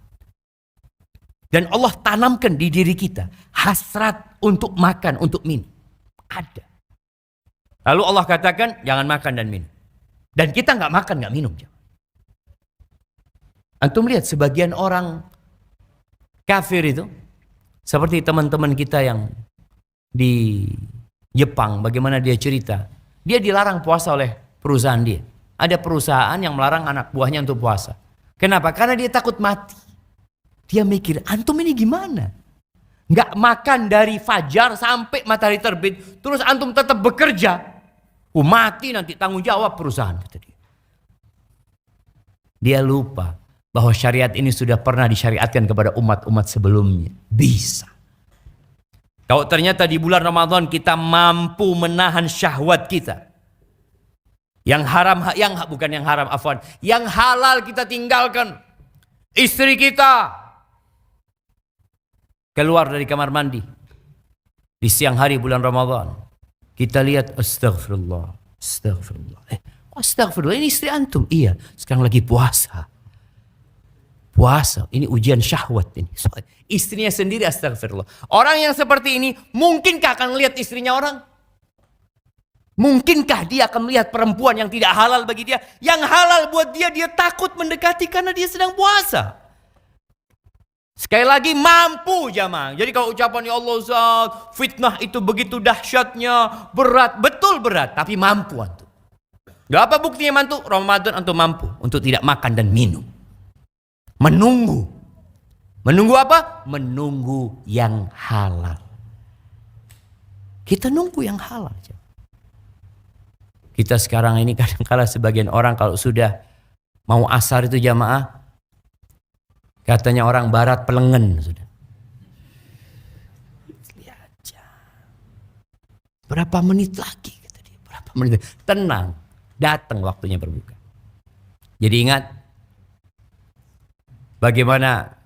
Dan Allah tanamkan di diri kita hasrat untuk makan, untuk minum. Ada. Lalu Allah katakan jangan makan dan minum. Dan kita nggak makan, nggak minum. Antum lihat sebagian orang kafir itu, seperti teman-teman kita yang di Jepang, bagaimana dia cerita. Dia dilarang puasa oleh perusahaan dia. Ada perusahaan yang melarang anak buahnya untuk puasa. Kenapa? Karena dia takut mati. Dia mikir, antum ini gimana? Nggak makan dari fajar sampai matahari terbit, terus antum tetap bekerja. Mati nanti tanggung jawab perusahaan, kata dia. Dia lupa bahwa syariat ini sudah pernah disyariatkan kepada umat-umat sebelumnya. Bisa. Kalau ternyata di bulan Ramadan kita mampu menahan syahwat kita, yang haram, yang halal kita tinggalkan. Istri kita keluar dari kamar mandi di siang hari bulan Ramadan, kita lihat astagfirullah, astagfirullah. Astagfirullah, ini istri antum. Iya, sekarang lagi puasa. Puasa, ini ujian syahwat ini. Istrinya sendiri astagfirullah. Orang yang seperti ini, mungkinkah akan melihat istrinya orang? Mungkinkah dia akan melihat perempuan yang tidak halal bagi dia? Yang halal buat dia, dia takut mendekati karena dia sedang puasa. Sekali lagi mampu jamaah. Jadi kalau ucapan ya Allah Ustaz, fitnah itu begitu dahsyatnya, berat, betul berat, tapi mampu antum. Gak apa buktinya mantu? Ramadan antum mampu untuk tidak makan dan minum. Menunggu. Menunggu apa? Menunggu yang halal. Kita nunggu yang halal. Kita sekarang ini kadang-kala sebagian orang kalau sudah mau asar itu jamaah, katanya orang barat pelengen sudah. Lihat aja. Berapa menit lagi kata dia, berapa menit. Tenang, datang waktunya berbuka. Jadi ingat bagaimana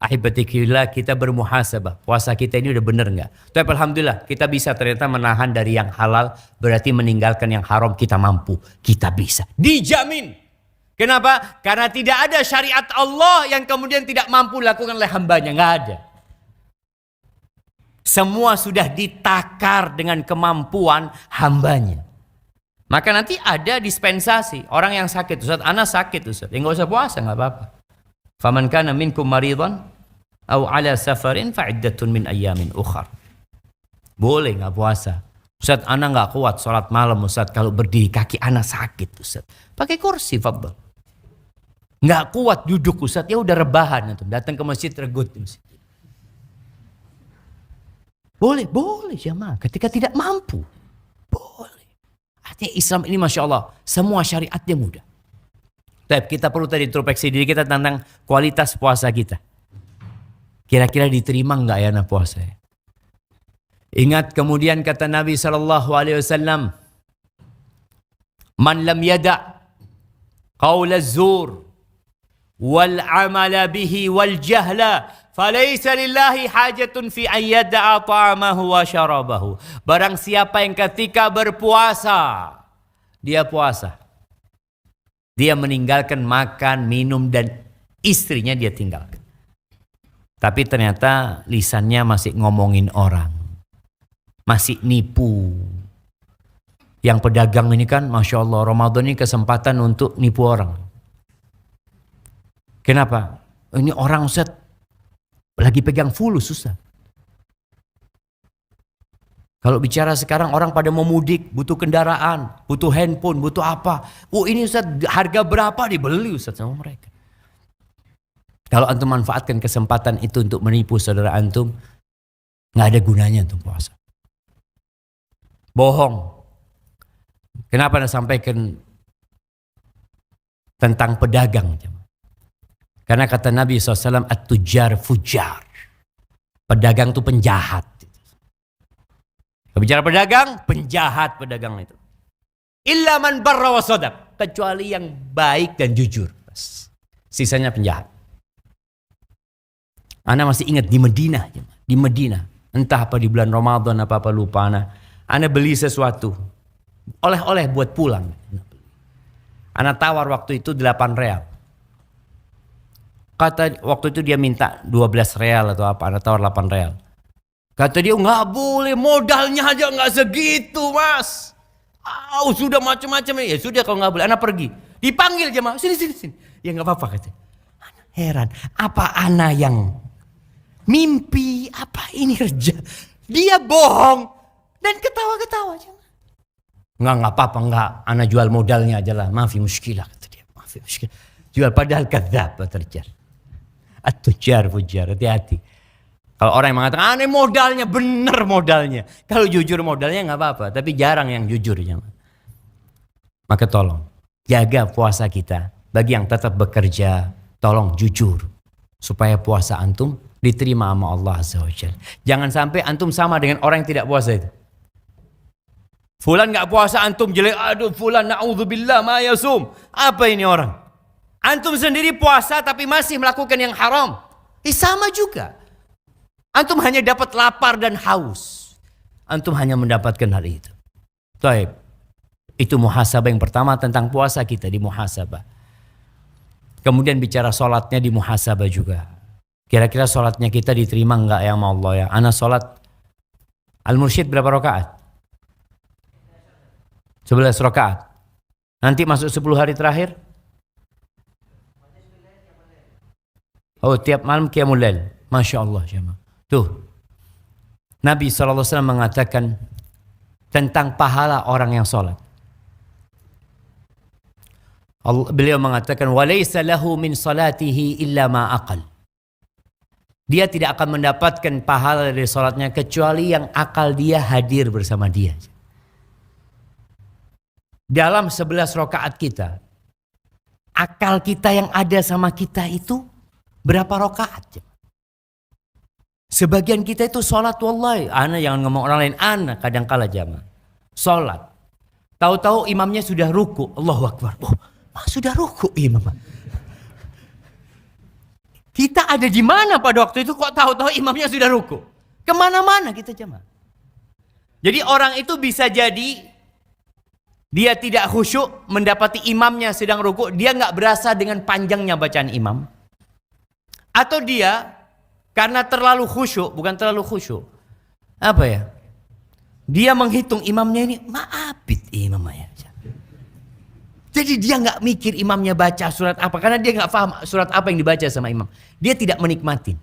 ahibatikillah kita bermuhasabah. Puasa kita ini udah bener enggak? Tapi alhamdulillah kita bisa ternyata menahan dari yang halal, berarti meninggalkan yang haram kita mampu. Kita bisa. Dijamin. Kenapa? Karena tidak ada syariat Allah yang kemudian tidak mampu dilakukan oleh hambanya. Nggak ada. Semua sudah ditakar dengan kemampuan hambanya. Maka nanti ada dispensasi. Orang yang sakit, Ustaz, ana sakit Ustaz, ya nggak usah puasa, nggak apa-apa. Faman kana minkum maridan aw ala safarin fa'iddatun min ayyamin ukhar. Boleh nggak puasa. Ustaz, ana nggak kuat sholat malam Ustaz, kalau berdiri kaki ana sakit Ustaz. Pakai kursi, fadhal. Nggak kuat duduk Ustaz, ya udah rebahan itu. Datang ke masjid regut di masjid. Boleh jamaah. Ketika tidak mampu, boleh. Artinya Islam ini masya Allah, semua syariatnya mudah. Tapi kita perlu tadi introspeksi diri kita tentang kualitas puasa kita. Kira-kira diterima nggak ya na puasa? Ingat kemudian kata Nabi SAW, man lam yada' qaula zur wal amala bihi wal jahla falaysa lillahi hajatun fi an yada'a ta'amahu wa syarabahu. Barang siapa yang ketika berpuasa, dia puasa, dia meninggalkan makan, minum, dan istrinya dia tinggalkan. Tapi ternyata lisannya masih ngomongin orang, masih nipu. Yang pedagang ini kan, Masya Allah, Ramadan ini kesempatan untuk nipu orang. Kenapa? Ini orang Ustaz lagi pegang fulus Ustaz. Kalau bicara sekarang orang pada mau mudik, butuh kendaraan, butuh handphone, butuh apa. Oh ini Ustaz harga berapa dibeli Ustaz sama mereka. Kalau antum manfaatkan kesempatan itu untuk menipu saudara antum, nggak ada gunanya untuk puasa. Bohong. Kenapa Anda sampaikan tentang pedagang? Karena kata Nabi SAW, at-tujar fujar. Pedagang itu penjahat. Bicara pedagang, penjahat pedagang itu. Illa man barra wa sadaq. Kecuali yang baik dan jujur. Sisanya penjahat. Ana masih ingat di Madinah. Di Madinah. Entah apa di bulan Ramadan, apa-apa lupa Ana beli sesuatu. Oleh-oleh buat pulang. Ana tawar waktu itu 8 real. Kata waktu itu dia minta 12 real atau apa. Ana tawar 8 real. Kata dia nggak boleh, modalnya aja nggak segitu mas. Sudah macam-macam. Ya sudah kalau nggak boleh, Ana pergi. Dipanggil jemaah, sini. Ya nggak apa-apa katanya. Heran, apa Ana yang mimpi, apa ini kerja? Dia bohong dan ketawa-ketawa. Nggak apa-apa, nggak. Ana jual modalnya aja lah, maafi muskilah kata dia. Maafi muskilah. Jual padahal kadzab terjar. At-tujar fujar, hati-hati. Kalau orang yang mengatakan, ini modalnya, bener modalnya. Kalau jujur modalnya nggak apa-apa, tapi jarang yang jujur. Maka tolong, jaga puasa kita. Bagi yang tetap bekerja, tolong jujur. Supaya puasa antum diterima sama Allah Azza wa Jalla. Jangan sampai antum sama dengan orang yang tidak puasa itu. Fulan nggak puasa, antum jelek. Aduh fulan, na'udzubillah ma yasum. Apa ini orang? Antum sendiri puasa tapi masih melakukan yang haram. Sama juga. Antum hanya dapat lapar dan haus. Antum hanya mendapatkan hal itu. Taib. Itu muhasabah yang pertama tentang puasa kita, di muhasabah. Kemudian bicara sholatnya, di muhasabah juga. Kira-kira sholatnya kita diterima enggak ya sama Allah ya? Ana sholat Al-Mursyid berapa rakaat? 11 rakaat. Nanti masuk 10 hari terakhir? Oh tiap malam qiyamul lail. Masya Allah jemaah. Tuh, Nabi SAW mengatakan tentang pahala orang yang sholat. Beliau mengatakan, walaysa lahu min salatihi illa ma aqal. Dia tidak akan mendapatkan pahala dari sholatnya kecuali yang akal dia hadir bersama dia. Dalam 11 rakaat kita, akal kita yang ada sama kita itu berapa rakaat? Sebagian kita itu sholat wallahi. Ana jangan ngomong orang lain. Ana kadang-kala jamaah sholat. Tahu-tahu imamnya sudah ruku. Allahu Akbar. Oh, sudah ruku imam. Kita ada di mana pada waktu itu kok tahu-tahu imamnya sudah ruku? Kemana-mana kita jamaah. Jadi orang itu bisa jadi dia tidak khusyuk mendapati imamnya sedang ruku. Dia nggak berasa dengan panjangnya bacaan imam. Atau dia karena terlalu khusyuk, bukan terlalu khusyuk. Apa ya? Dia menghitung imamnya ini, maafit imamnya. Jadi dia nggak mikir imamnya baca surat apa. Karena dia nggak paham surat apa yang dibaca sama imam. Dia tidak menikmati.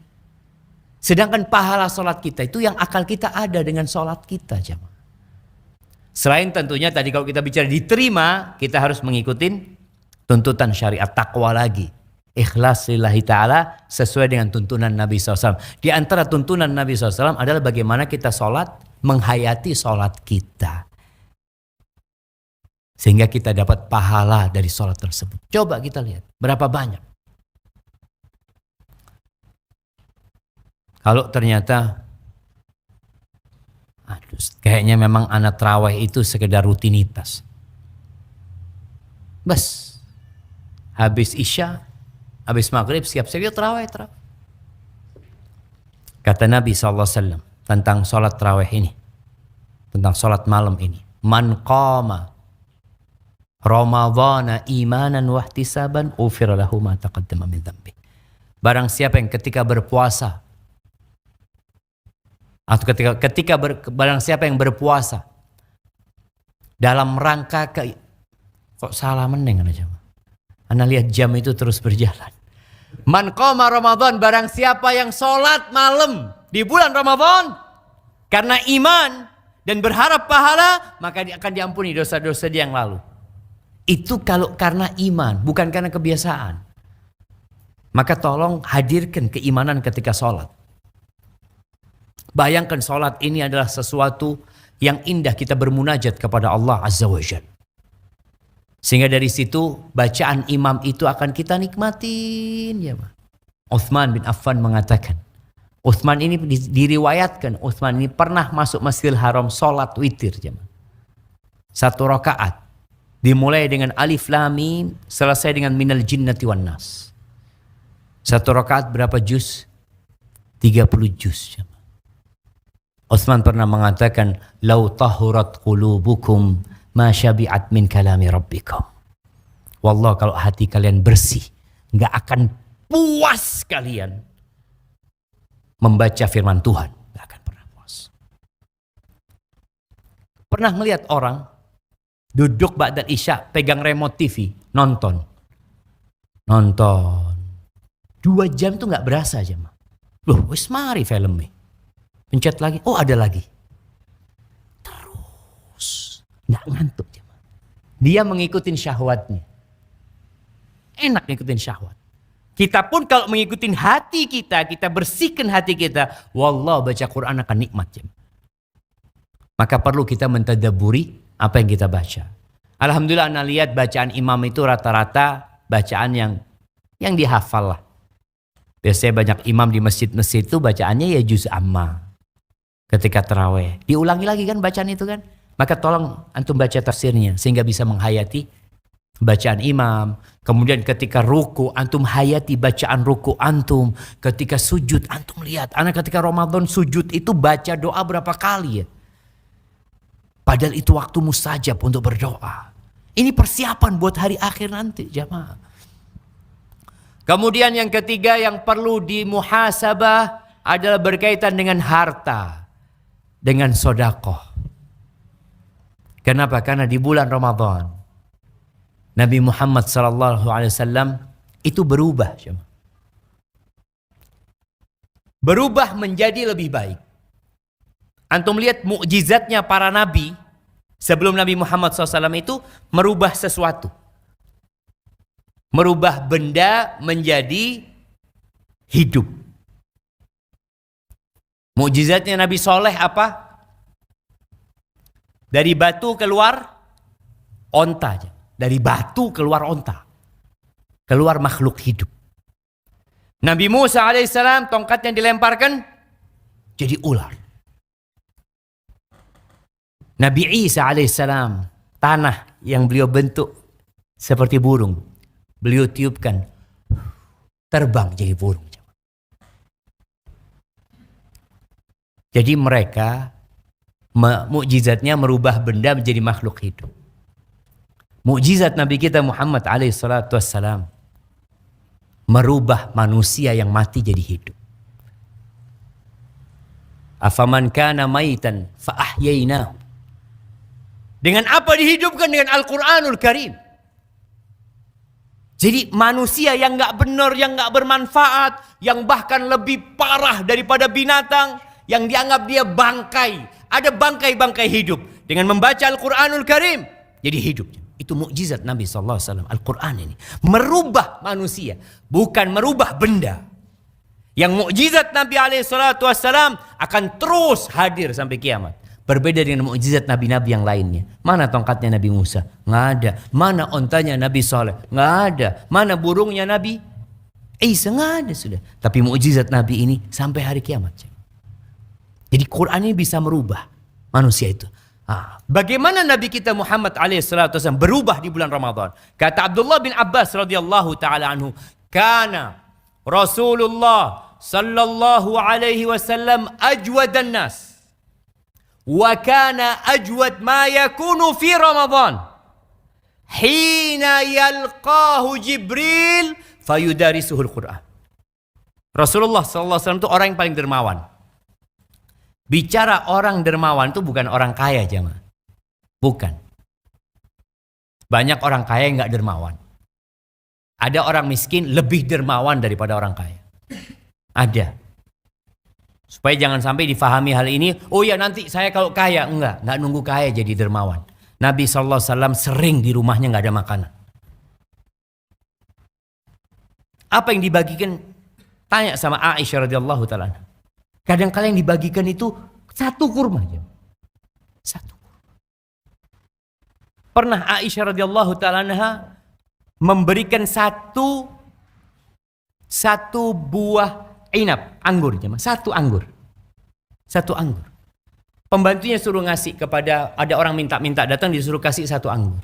Sedangkan pahala sholat kita itu yang akal kita ada dengan sholat kita. Jamaah. Selain tentunya tadi kalau kita bicara diterima, kita harus mengikuti tuntutan syariat takwa lagi. Ikhlas lillahi ta'ala sesuai dengan tuntunan Nabi SAW. Di antara tuntunan Nabi SAW adalah bagaimana kita sholat, menghayati sholat kita. Sehingga kita dapat pahala dari sholat tersebut. Coba kita lihat, berapa banyak. Kalau ternyata, aduh, kayaknya memang anak terawih itu sekedar rutinitas. Bas, habis isya, Habis maghrib siap-siap tarawih. Kata Nabi SAW tentang sholat tarawih ini, tentang sholat malam ini. Man qama Ramadhana imanan wahtisaban ufira lahu ma taqaddama min dhanbi. Barang siapa yang ketika berpuasa, atau barang siapa yang berpuasa dalam rangka kok salah meneng aja. Anda lihat jam itu terus berjalan. Man qama Ramadan, barang siapa yang sholat malam di bulan Ramadan karena iman dan berharap pahala, maka dia akan diampuni dosa-dosa dia yang lalu. Itu kalau karena iman, bukan karena kebiasaan. Maka tolong hadirkan keimanan ketika sholat. Bayangkan sholat ini adalah sesuatu yang indah, kita bermunajat kepada Allah Azza wa Jalla. Sehingga dari situ bacaan imam itu akan kita nikmatin. Ya, Uthman bin Affan mengatakan, Uthman ini diriwayatkan, Uthman ini pernah masuk Masjidil Haram sholat witir. Ya, 1 rakaat. Dimulai dengan alif lam mim, selesai dengan minal jinnati wan nas. 1 rakaat berapa juz? 30 juz. Ya. Uthman pernah mengatakan, lau tahurat qulubukum ma syabi'at min kalami rabbikum. Wallah, kalau hati kalian bersih, nggak akan puas kalian membaca firman Tuhan. Nggak akan pernah puas. Pernah melihat orang duduk ba'dal isya, pegang remote TV, nonton 2 jam tuh nggak berasa aja mah. Loh, wis mari filmnya. Pencet lagi, oh ada lagi. Nggak ngantuk. Dia mengikutin syahwatnya. Enak ngikutin syahwat. Kita pun kalau mengikutin hati kita, kita bersihkan hati kita, wallah baca Quran akan nikmat. Maka perlu kita mentadaburi apa yang kita baca. Alhamdulillah Anda lihat bacaan imam itu rata-rata bacaan yang dihafal lah. Biasanya banyak imam di masjid-masjid itu bacaannya ya juz amma. Ketika tarawih. Diulangi lagi kan bacaan itu kan. Maka tolong antum baca tafsirnya sehingga bisa menghayati bacaan imam. Kemudian ketika ruku antum hayati bacaan ruku antum. Ketika sujud antum lihat. Anak ketika Ramadan sujud itu baca doa berapa kali ya. Padahal itu waktu mustajab untuk berdoa. Ini persiapan buat hari akhir nanti jamaah. Kemudian yang ketiga yang perlu dimuhasabah adalah berkaitan dengan harta. Dengan sedekah. Kenapa? Karena di bulan Ramadan Nabi Muhammad SAW itu berubah. Berubah menjadi lebih baik. Antum lihat mukjizatnya para nabi sebelum Nabi Muhammad SAW itu merubah sesuatu. Merubah benda menjadi hidup. Mukjizatnya Nabi Soleh apa? Dari batu keluar onta. Dari batu keluar onta. Keluar makhluk hidup. Nabi Musa alaihissalam tongkat yang dilemparkan jadi ular. Nabi Isa alaihissalam tanah yang beliau bentuk seperti burung. Beliau tiupkan terbang jadi burung. Jadi mereka mukjizatnya merubah benda menjadi makhluk hidup. Mukjizat Nabi kita Muhammad alaihissalam merubah manusia yang mati jadi hidup. Afaman kana maitan fa ahyainahu. Dengan apa dihidupkan? Dengan Al-Quranul Karim. Jadi manusia yang nggak benar, yang nggak bermanfaat, yang bahkan lebih parah daripada binatang, yang dianggap dia bangkai. Ada bangkai-bangkai hidup. Dengan membaca Al-Quranul Karim, jadi hidup. Itu mukjizat Nabi SAW. Al-Quran ini merubah manusia, bukan merubah benda. Yang mukjizat Nabi SAW akan terus hadir sampai kiamat. Berbeda dengan mukjizat nabi-nabi yang lainnya. Mana tongkatnya Nabi Musa? Nggak ada. Mana ontanya Nabi Saleh? Nggak ada. Mana burungnya Nabi Isa? Nggak ada sudah. Tapi mukjizat Nabi ini sampai hari kiamat. Jadi Quran ini bisa merubah manusia itu. Bagaimana Nabi kita Muhammad alaihissalam berubah di bulan Ramadan? Kata Abdullah bin Abbas radhiyallahu taala anhu, Kana Rasulullah sallallahu alaihi wasallam ajwadan nas. Wa kana ajwad ma yakunu fi Ramadan. Hina yalqahu Jibril fayudarisuhul Qur'an. Rasulullah sallallahu alaihi wasallam itu orang yang paling dermawan. Bicara orang dermawan itu bukan orang kaya, jemaah. Bukan. Banyak orang kaya yang nggak dermawan. Ada orang miskin lebih dermawan daripada orang kaya. Ada. Supaya jangan sampai difahami hal ini, oh ya nanti saya kalau kaya. Enggak nunggu kaya jadi dermawan. Nabi SAW sering di rumahnya nggak ada makanan. Apa yang dibagikan? Tanya sama Aisyah radhiyallahu taala. Kadang-kadang yang dibagikan itu satu kurma aja. Satu. Pernah Aisyah radhiyallahu taala memberikan satu buah inab, anggur, satu anggur. Satu anggur. Pembantunya suruh ngasih kepada, ada orang minta-minta datang disuruh kasih satu anggur.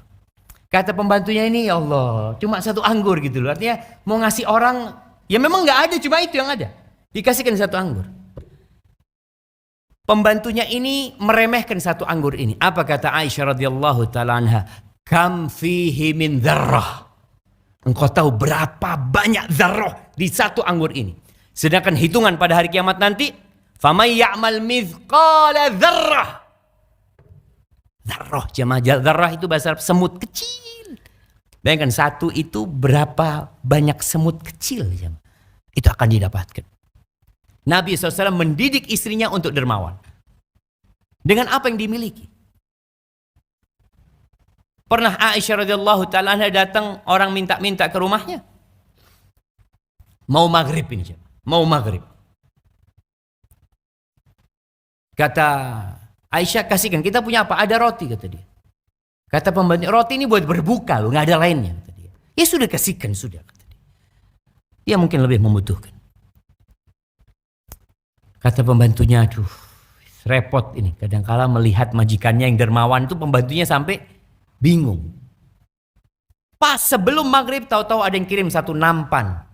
Kata pembantunya ini, ya Allah, cuma satu anggur gitu loh. Artinya mau ngasih orang, ya memang nggak ada, cuma itu yang ada. Dikasihkan satu anggur. Pembantunya ini meremehkan satu anggur ini. Apa kata Aisyah radhiyallahu taala anha? Kam fihi min dzarrah. Engkau tahu berapa banyak dzarrah di satu anggur ini. Sedangkan hitungan pada hari kiamat nanti, famay ya'mal mithqala dzarrah. Dzarrah, jemaah, dzarrah itu bahasa Arab semut kecil. Bayangkan satu itu berapa banyak semut kecil, jemaah. Itu akan didapatkan. Nabi SAW mendidik istrinya untuk dermawan. Dengan apa yang dimiliki. Pernah Aisyah radhiyallahu ta'ala datang orang minta-minta ke rumahnya. Mau maghrib ini. Mau maghrib. Kata Aisyah, kasihkan, kita punya apa? Ada roti, kata dia. Kata pembantu, roti ini buat berbuka loh, nggak ada lainnya, kata dia. Ya sudah, kasihkan, sudah, kata dia. Dia mungkin lebih membutuhkan. Kata pembantunya, aduh, repot ini. Kadang-kala melihat majikannya yang dermawan itu, pembantunya sampai bingung. Pas sebelum maghrib, tahu-tahu ada yang kirim satu nampan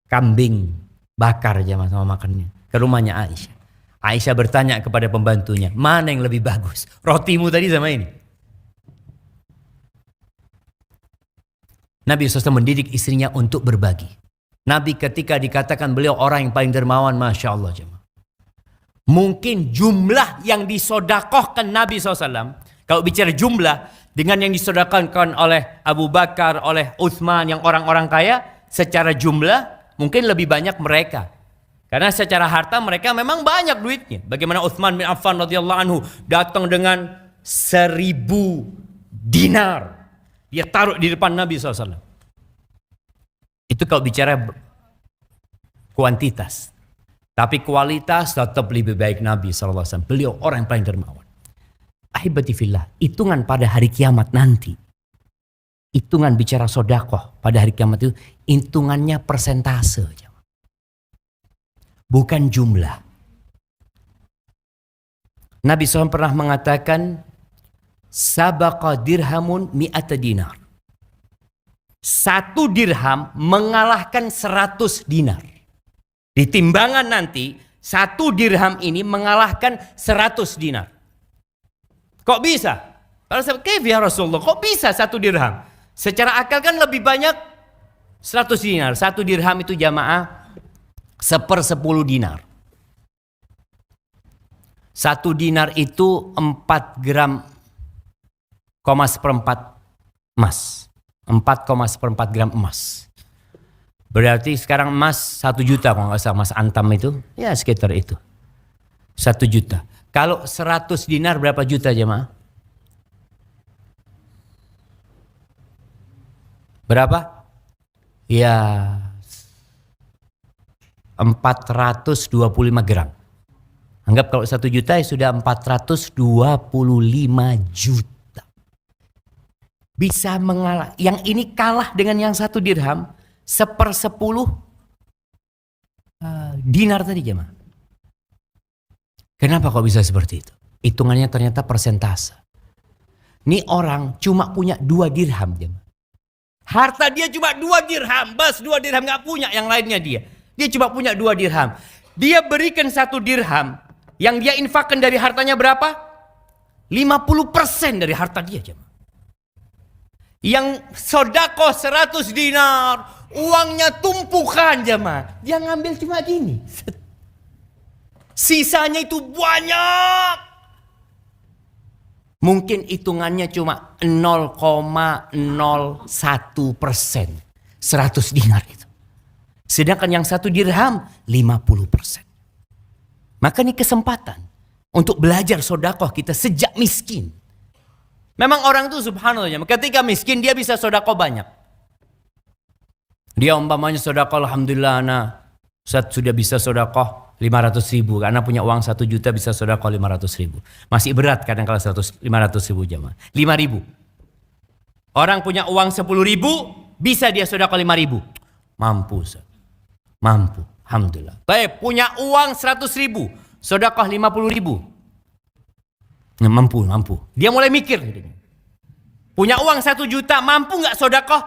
kambing bakar aja sama makannya ke rumahnya Aisyah. Aisyah bertanya kepada pembantunya, mana yang lebih bagus? Rotimu tadi sama ini? Nabi SAW mendidik istrinya untuk berbagi. Nabi ketika dikatakan beliau orang yang paling dermawan, Masya Allah, jemaah. Mungkin jumlah yang disodakohkan Nabi SAW, kalau bicara jumlah, dengan yang disodakohkan oleh Abu Bakar, oleh Utsman, yang orang-orang kaya, secara jumlah mungkin lebih banyak mereka. Karena secara harta mereka memang banyak duitnya. Bagaimana Utsman bin Affan radhiyallahu anhu datang dengan 1000 dinar. Dia taruh di depan Nabi SAW. Itu kalau bicara kuantitas. Tapi kualitas tetap lebih baik Nabi SAW. Beliau orang yang paling dermawan. Ahibati fillah, hitungan pada hari kiamat nanti. Hitungan bicara sodakoh pada hari kiamat itu, hitungannya persentase. Bukan jumlah. Nabi SAW pernah mengatakan, sabaqa dirhamun mi'ata dinar. 1 dirham mengalahkan 100 dinar. Di timbangan nanti, 1 dirham ini mengalahkan 100 dinar. Kok bisa? Kalau saya ya Rasulullah, kok bisa 1 dirham? Secara akal kan lebih banyak 100 dinar. 1 dirham itu jamaah 1/10 dinar. 1 dinar itu 4 gram, 1/4 emas. 4,14 gram emas. Berarti sekarang emas 1 juta kalau nggak salah, emas antam itu. Ya sekitar itu. 1 juta. Kalau 100 dinar berapa juta jemaah? Berapa? Ya 425 gram. Anggap kalau 1 juta ya sudah 425 juta. Bisa mengalah. Yang ini kalah dengan yang 1 dirham 1/10 dinar tadi jemaah. Kenapa kok bisa seperti itu? Hitungannya ternyata persentase. Ini orang cuma punya 2 dirham jemaah. Harta dia cuma 2 dirham. Bas 2 dirham, nggak punya yang lainnya dia. Dia cuma punya 2 dirham. Dia berikan 1 dirham. Yang dia infakkan dari hartanya berapa? 50% dari harta dia. Yang sodakoh 100 dinar. Uangnya tumpukan jemaah. Dia ngambil cuma gini. Sisanya itu banyak. Mungkin hitungannya cuma 0,01%. 100 dinar itu. Sedangkan yang 1 dirham 50%. Maka ini kesempatan untuk belajar sodakoh kita sejak miskin. Memang orang itu subhanallah, ketika miskin dia bisa sodakoh banyak. Dia umpamanya sodakoh, alhamdulillah Ustaz sudah bisa sodakoh 500.000, karena punya uang 1 juta bisa sodakoh 500.000. Masih berat kadang kalau 500.000 jamaah. 5.000. Orang punya uang 10.000 bisa dia sodakoh 5.000. Mampu Ustaz. Mampu. Alhamdulillah. Baik, punya uang 100.000 sodakoh 50.000. Mampu. Dia mulai mikir. Punya uang 1 juta, mampu nggak sodakoh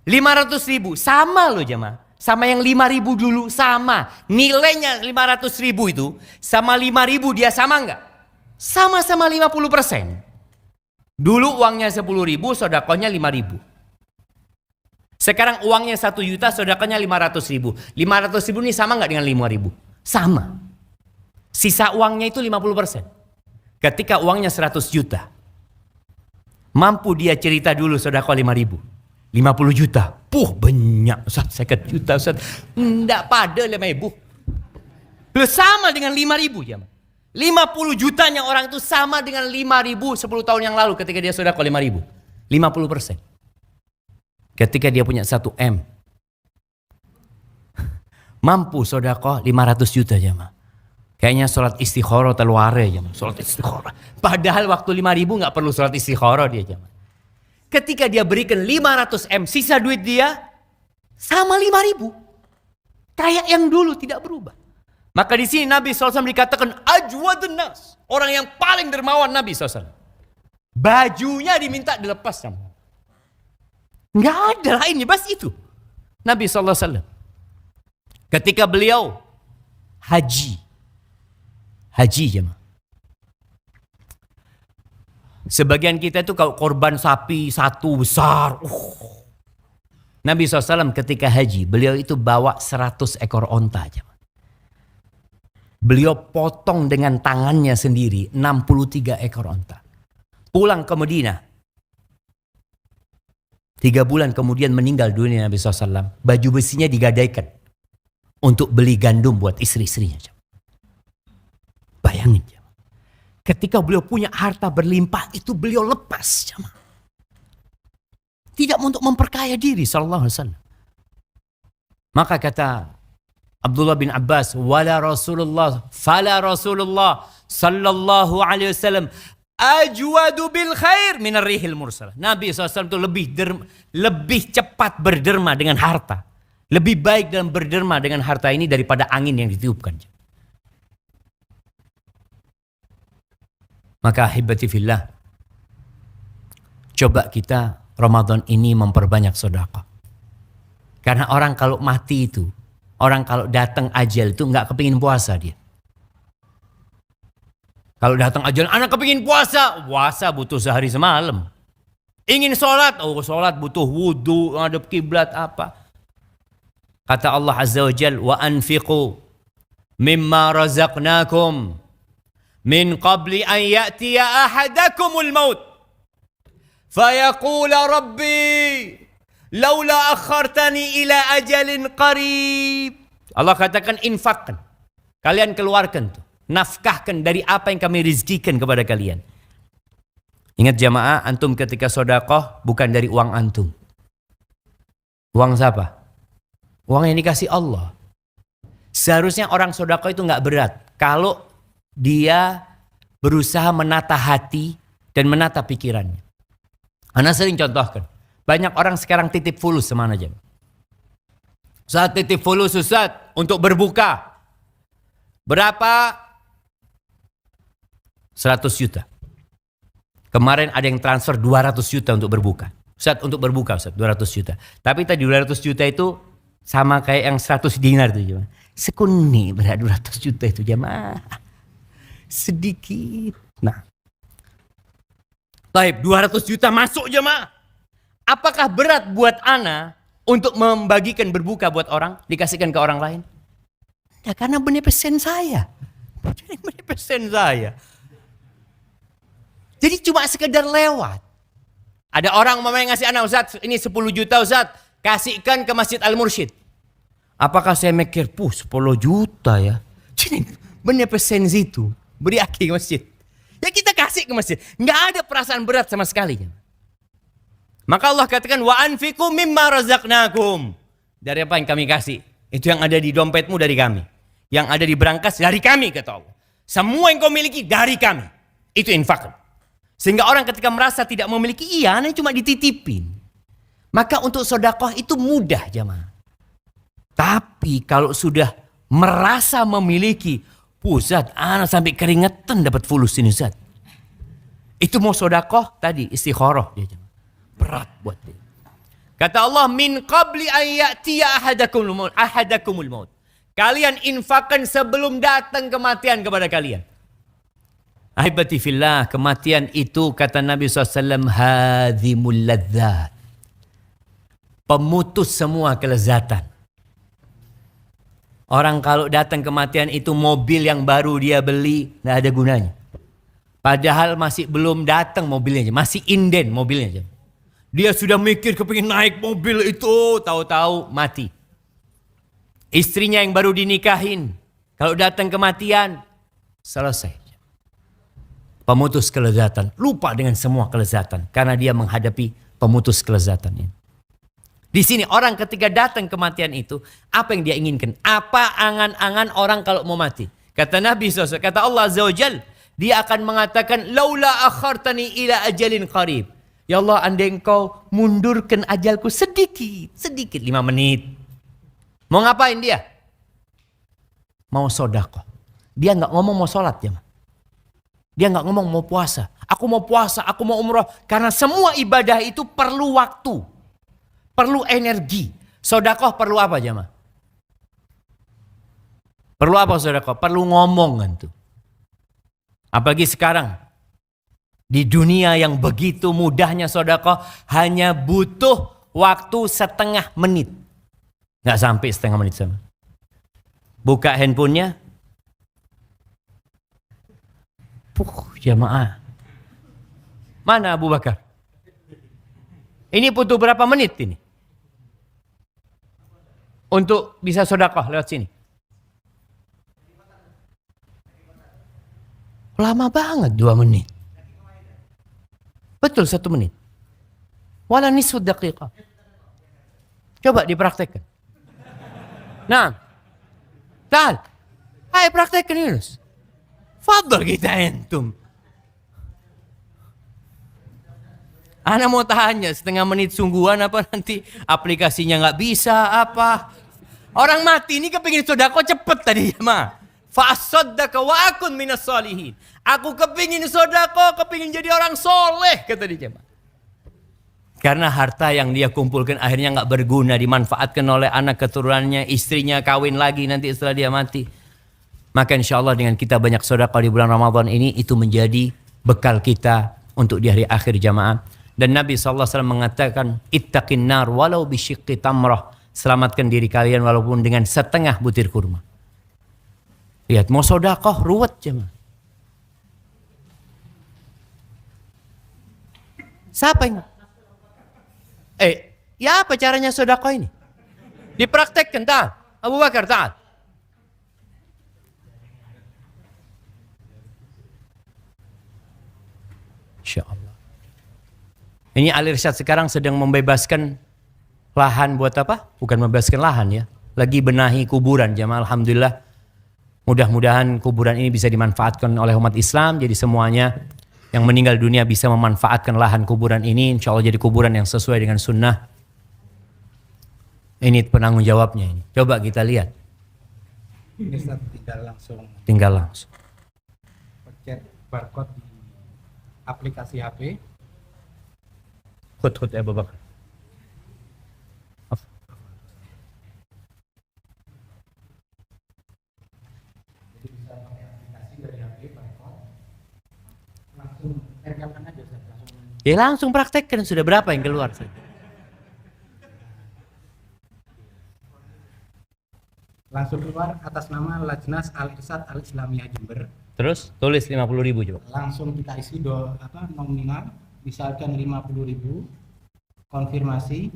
500.000? Sama loh jamaah. Sama yang 5.000 dulu, sama. Nilainya 500.000 itu, sama 5.000 dia sama nggak? Sama-sama 50%. Dulu uangnya 10.000, sodakohnya 5.000. Sekarang uangnya 1 juta, sodakohnya 500.000. 500.000 ini sama nggak dengan 5.000? Sama. Sisa uangnya itu 50%. Ketika uangnya 100 juta, mampu dia cerita dulu sodakoh 5.000. 50 juta. Banyak Ustaz, 50 juta Ustaz. Enggak pada 5.000. Plus sama dengan 5.000 jam. 50 jutanya orang itu sama dengan 5.000 10 tahun yang lalu ketika dia sodakoh 5.000. 50%. Ketika dia punya 1 M. Mampu sodakoh 500 juta jamaah. Kayaknya sholat istikharah terluare jamaah. Sholat istikharah. Padahal waktu 5.000 nggak perlu sholat istikharah dia jamaah. Ketika dia berikan 500 M, sisa duit dia sama 5.000. Kayak yang dulu, tidak berubah. Maka di sini Nabi SAW dikatakan ajwadun nas. Orang yang paling dermawan Nabi SAW. Bajunya diminta dilepas sama. Nggak ada lainnya, bas itu. Nabi SAW. Ketika beliau haji jemaah. Sebagian kita itu kalau korban sapi 1 besar. Nabi SAW ketika haji, beliau itu bawa 100 ekor onta. Beliau potong dengan tangannya sendiri 63 ekor onta. Pulang ke Madinah. 3 bulan kemudian meninggal dunia Nabi SAW. Baju besinya digadaikan untuk beli gandum buat istri-istrinya. Bayangin. Ketika beliau punya harta berlimpah itu beliau lepas. Tidak untuk memperkaya diri sallallahu alaihi wasallam. Maka kata Abdullah bin Abbas, fala Rasulullah sallallahu alaihi wasallam ajwadu bil khair minar rihil mursalah. Nabi SAW itu lebih cepat berderma dengan harta. Lebih baik dalam berderma dengan harta ini daripada angin yang ditiupkan. Maka ahibati fillah, coba kita Ramadan ini memperbanyak sedekah. Karena orang kalau mati itu, orang kalau datang ajal itu nggak kepingin puasa dia. Kalau datang ajal, anak kepingin puasa, puasa butuh sehari semalam. Ingin sholat, sholat butuh wudhu, ngadep kiblat apa. Kata Allah Azza wa Jal, wa anfiqu mimma razaqnakum min qabli an ya'tiya ahadakumul maut fayaqula rabbi laula akhartani ila ajalin qarib. Allah katakan infakkan, kalian keluarkan tuh, nafkahkan dari apa yang kami rizkikan kepada kalian. Ingat jamaah, antum ketika sedekah bukan dari uang antum. Uang siapa? Uang yang dikasih Allah. Seharusnya orang sedekah itu nggak berat kalau dia berusaha menata hati dan menata pikirannya. Ana sering contohkan, banyak orang sekarang titip fulus semana aja. Saat titip fulus Ustaz untuk berbuka. Berapa? 100 juta. Kemarin ada yang transfer 200 juta untuk berbuka. Ustaz, untuk berbuka Ustaz, 200 juta. Tapi tadi 200 juta itu sama kayak yang 100 dinar itu jemaah. Sekuni berat 200 juta itu jemaah. Sedikit. Nah. Baik, 200 juta masuk jemaah. Apakah berat buat ana untuk membagikan berbuka buat orang, dikasihkan ke orang lain? Ya karena benih-pesen saya. Benih-pesen saya. Jadi cuma sekedar lewat. Ada orang yang ngasih anak, Ustaz, ini 10 juta Ustaz, kasihkan ke Masjid Al-Mursyid. Apakah saya mikir, 10 juta ya? Jadi benih-pesen situ, beri aki ke masjid. Ya kita kasih ke masjid. Nggak ada perasaan berat sama sekali. Maka Allah katakan, wa anfiqu mimma razaqnakum. Dari apa yang kami kasih. Itu yang ada di dompetmu dari kami. Yang ada di berangkas dari kami, kata Allah. Semua yang kau miliki dari kami. Itu infak. Sehingga orang ketika merasa tidak memiliki, iya, ini cuma dititipin. Maka untuk sedekah itu mudah jemaah. Tapi kalau sudah merasa memiliki, Ustaz, anak sampai keringetan dapat fulus ini Ustaz. Itu mau sedekah tadi istikharah dia jemaah. Berat buat dia. Kata Allah, min qabli an ya'tiya ahadakumul maut. Kalian infakkan sebelum datang kematian kepada kalian. Ahibati fillah, kematian itu kata Nabi SAW, hadhimul ladzat. Pemutus semua kelezatan. Orang kalau datang kematian itu mobil yang baru dia beli, tidak ada gunanya. Padahal masih belum datang mobilnya, masih inden mobilnya. Dia sudah mikir kepingin naik mobil itu, tahu-tahu mati. Istrinya yang baru dinikahin, kalau datang kematian, selesai. Pemutus kelezatan, lupa dengan semua kelezatan. Karena dia menghadapi pemutus kelezatan ini. Di sini orang ketika datang kematian itu, apa yang dia inginkan? Apa angan-angan orang kalau mau mati? Kata Nabi SAW, kata Allah Azza wa Jal, dia akan mengatakan, laula akhartani ila ajalin qarib. Ya Allah, andai engkau mundurkan ajalku sedikit, 5 menit. Mau ngapain dia? Mau sedekah. Dia nggak ngomong mau sholat ya. Dia nggak ngomong mau puasa. Aku mau puasa, aku mau umroh. Karena semua ibadah itu perlu waktu. Perlu energi. Sedekah perlu apa jemaah? Perlu apa sedekah? Perlu ngomong kan tuh. Apalagi sekarang. Di dunia yang begitu mudahnya sedekah, hanya butuh waktu setengah menit. Nggak sampai setengah menit sama. Buka handphonenya. Jamaah. Mana Abu Bakar? Ini butuh berapa menit ini? Untuk bisa sedekah lewat sini. Lama banget 2 menit. Betul 1 menit. Wala nisfu daqiqah. Coba dipraktekkan. Nah. Tal. Ayo praktekkan Yunus. Fadl kita entum. Ana mau tanya setengah menit sungguhan apa nanti aplikasinya nggak bisa apa. Orang mati ini kepingin sedekah cepet tadi mah. Fa'asaddaqa wa akun minas solihin. Aku kepingin sedekah, kepingin jadi orang soleh kata dia. Karena harta yang dia kumpulkan akhirnya nggak berguna, dimanfaatkan oleh anak keturunannya, istrinya kawin lagi nanti setelah dia mati. Maka insya Allah dengan kita banyak sedekah di bulan Ramadan ini, itu menjadi bekal kita untuk di hari akhir jamaah. Dan Nabi SAW mengatakan, ittaqin nar walau bisyiqqi tamrah. Selamatkan diri kalian walaupun dengan setengah butir kurma. Lihat, mau sedekah ruwet jemaah. Siapa yang? Ya apa caranya sedekah ini? Dipraktekkan, ta'al. Abu Bakar, ta'al. Insya Allah. Ini Al Irsyad sekarang sedang membebaskan lahan buat apa? Bukan membebaskan lahan ya. Lagi benahi kuburan jemaah. Alhamdulillah. Mudah-mudahan kuburan ini bisa dimanfaatkan oleh umat Islam. Jadi semuanya yang meninggal dunia bisa memanfaatkan lahan kuburan ini. Insya Allah jadi kuburan yang sesuai dengan sunnah. Ini penanggung jawabnya ini. Coba kita lihat. Tinggal langsung. Pencet barcode di aplikasi HP. Khut Abu Bakar. Ya langsung praktekkan, sudah berapa yang keluar? Langsung keluar atas nama Lajnas Al-Irsad Al-Islamiyah Jember. Terus tulis 50.000 coba. Langsung kita isi nominal, misalkan 50.000, konfirmasi.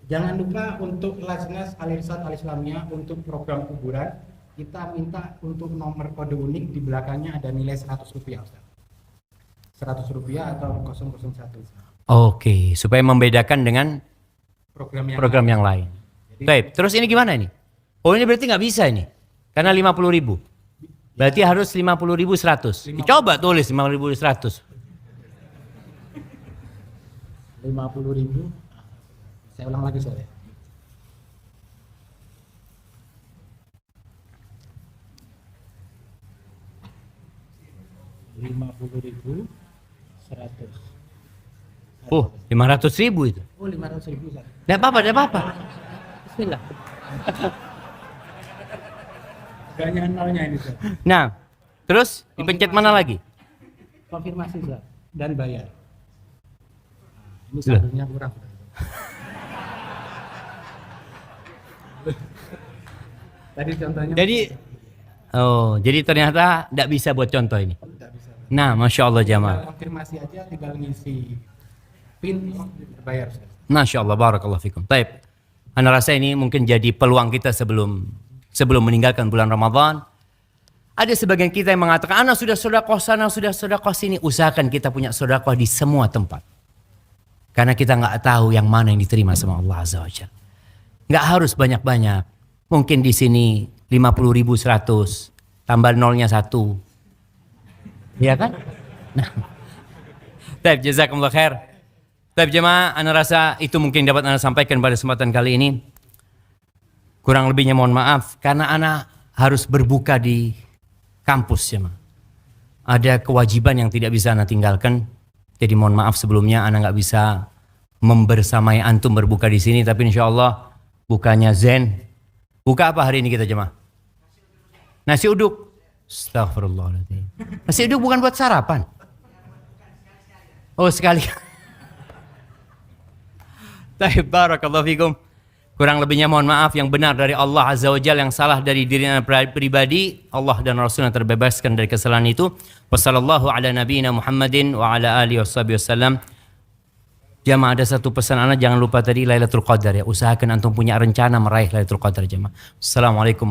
Jangan lupa untuk Lajnas Al-Irsad Al-Islamiyah untuk program kuburan, kita minta untuk nomor kode unik di belakangnya ada nilai Rp100, Ustaz. Rp100 atau 001. Oke, supaya membedakan dengan program yang lain. Baik, terus ini gimana ini? Oh, ini berarti nggak bisa ini. Karena 50.000. Berarti harus 50.100. Coba tulis 50.100. 50.000. Saya ulang lagi, Ustaz. 50.100. 500.000 itu. Oh, 500.000, Ustaz. Tidak apa-apa. Bismillah. Banyak nolnya ini, Ustaz. Nah, terus dipencet mana lagi? Konfirmasi, Ustaz, dan bayar. Ini saldonya kurang. Tadi contohnya. Jadi ternyata tidak bisa buat contoh ini. Tidak bisa. Nah, Masya Allah jamaah. Konfirmasi aja, tinggal ngisi PIN, bayar, Ustaz. Masya Allah, barakallahu fikum. Baik, Anda rasa ini mungkin jadi peluang kita sebelum meninggalkan bulan Ramadan. Ada sebagian kita yang mengatakan, anak sudah sedekah sana, sudah sedekah sini. Usahakan kita punya sedekah di semua tempat. Karena kita nggak tahu yang mana yang diterima sama Allah Azza wa Jalla. Nggak harus banyak-banyak. Mungkin di sini 50.100, tambah nolnya 1. Iya kan? Nah. Baik, jazakumullah khair. Baik jemaah, Anda rasa itu mungkin dapat Anda sampaikan pada kesempatan kali ini. Kurang lebihnya mohon maaf, karena Anda harus berbuka di kampus jemaah. Ada kewajiban yang tidak bisa Anda tinggalkan. Jadi mohon maaf sebelumnya Anda nggak bisa membersamai antum berbuka di sini, tapi insya Allah bukanya zen. Buka apa hari ini kita jemaah? Nasi uduk. Astagfirullahaladzim. Nasi uduk bukan buat sarapan. Oh sekali. Taib barakallahu fikum. Kurang lebihnya mohon maaf, yang benar dari Allah Azza wa Jalla, yang salah dari diri anda pribadi. Allah dan Rasulnya terbebaskan dari kesalahan itu. Wassallallahu ala nabiyina Muhammadin wa ala alihi wasallam. Jamaah, ada satu pesan anak, jangan lupa tadi Lailatul Qadar ya. Usahakan antum punya rencana meraih Lailatul Qadar jamaah. Assalamualaikum.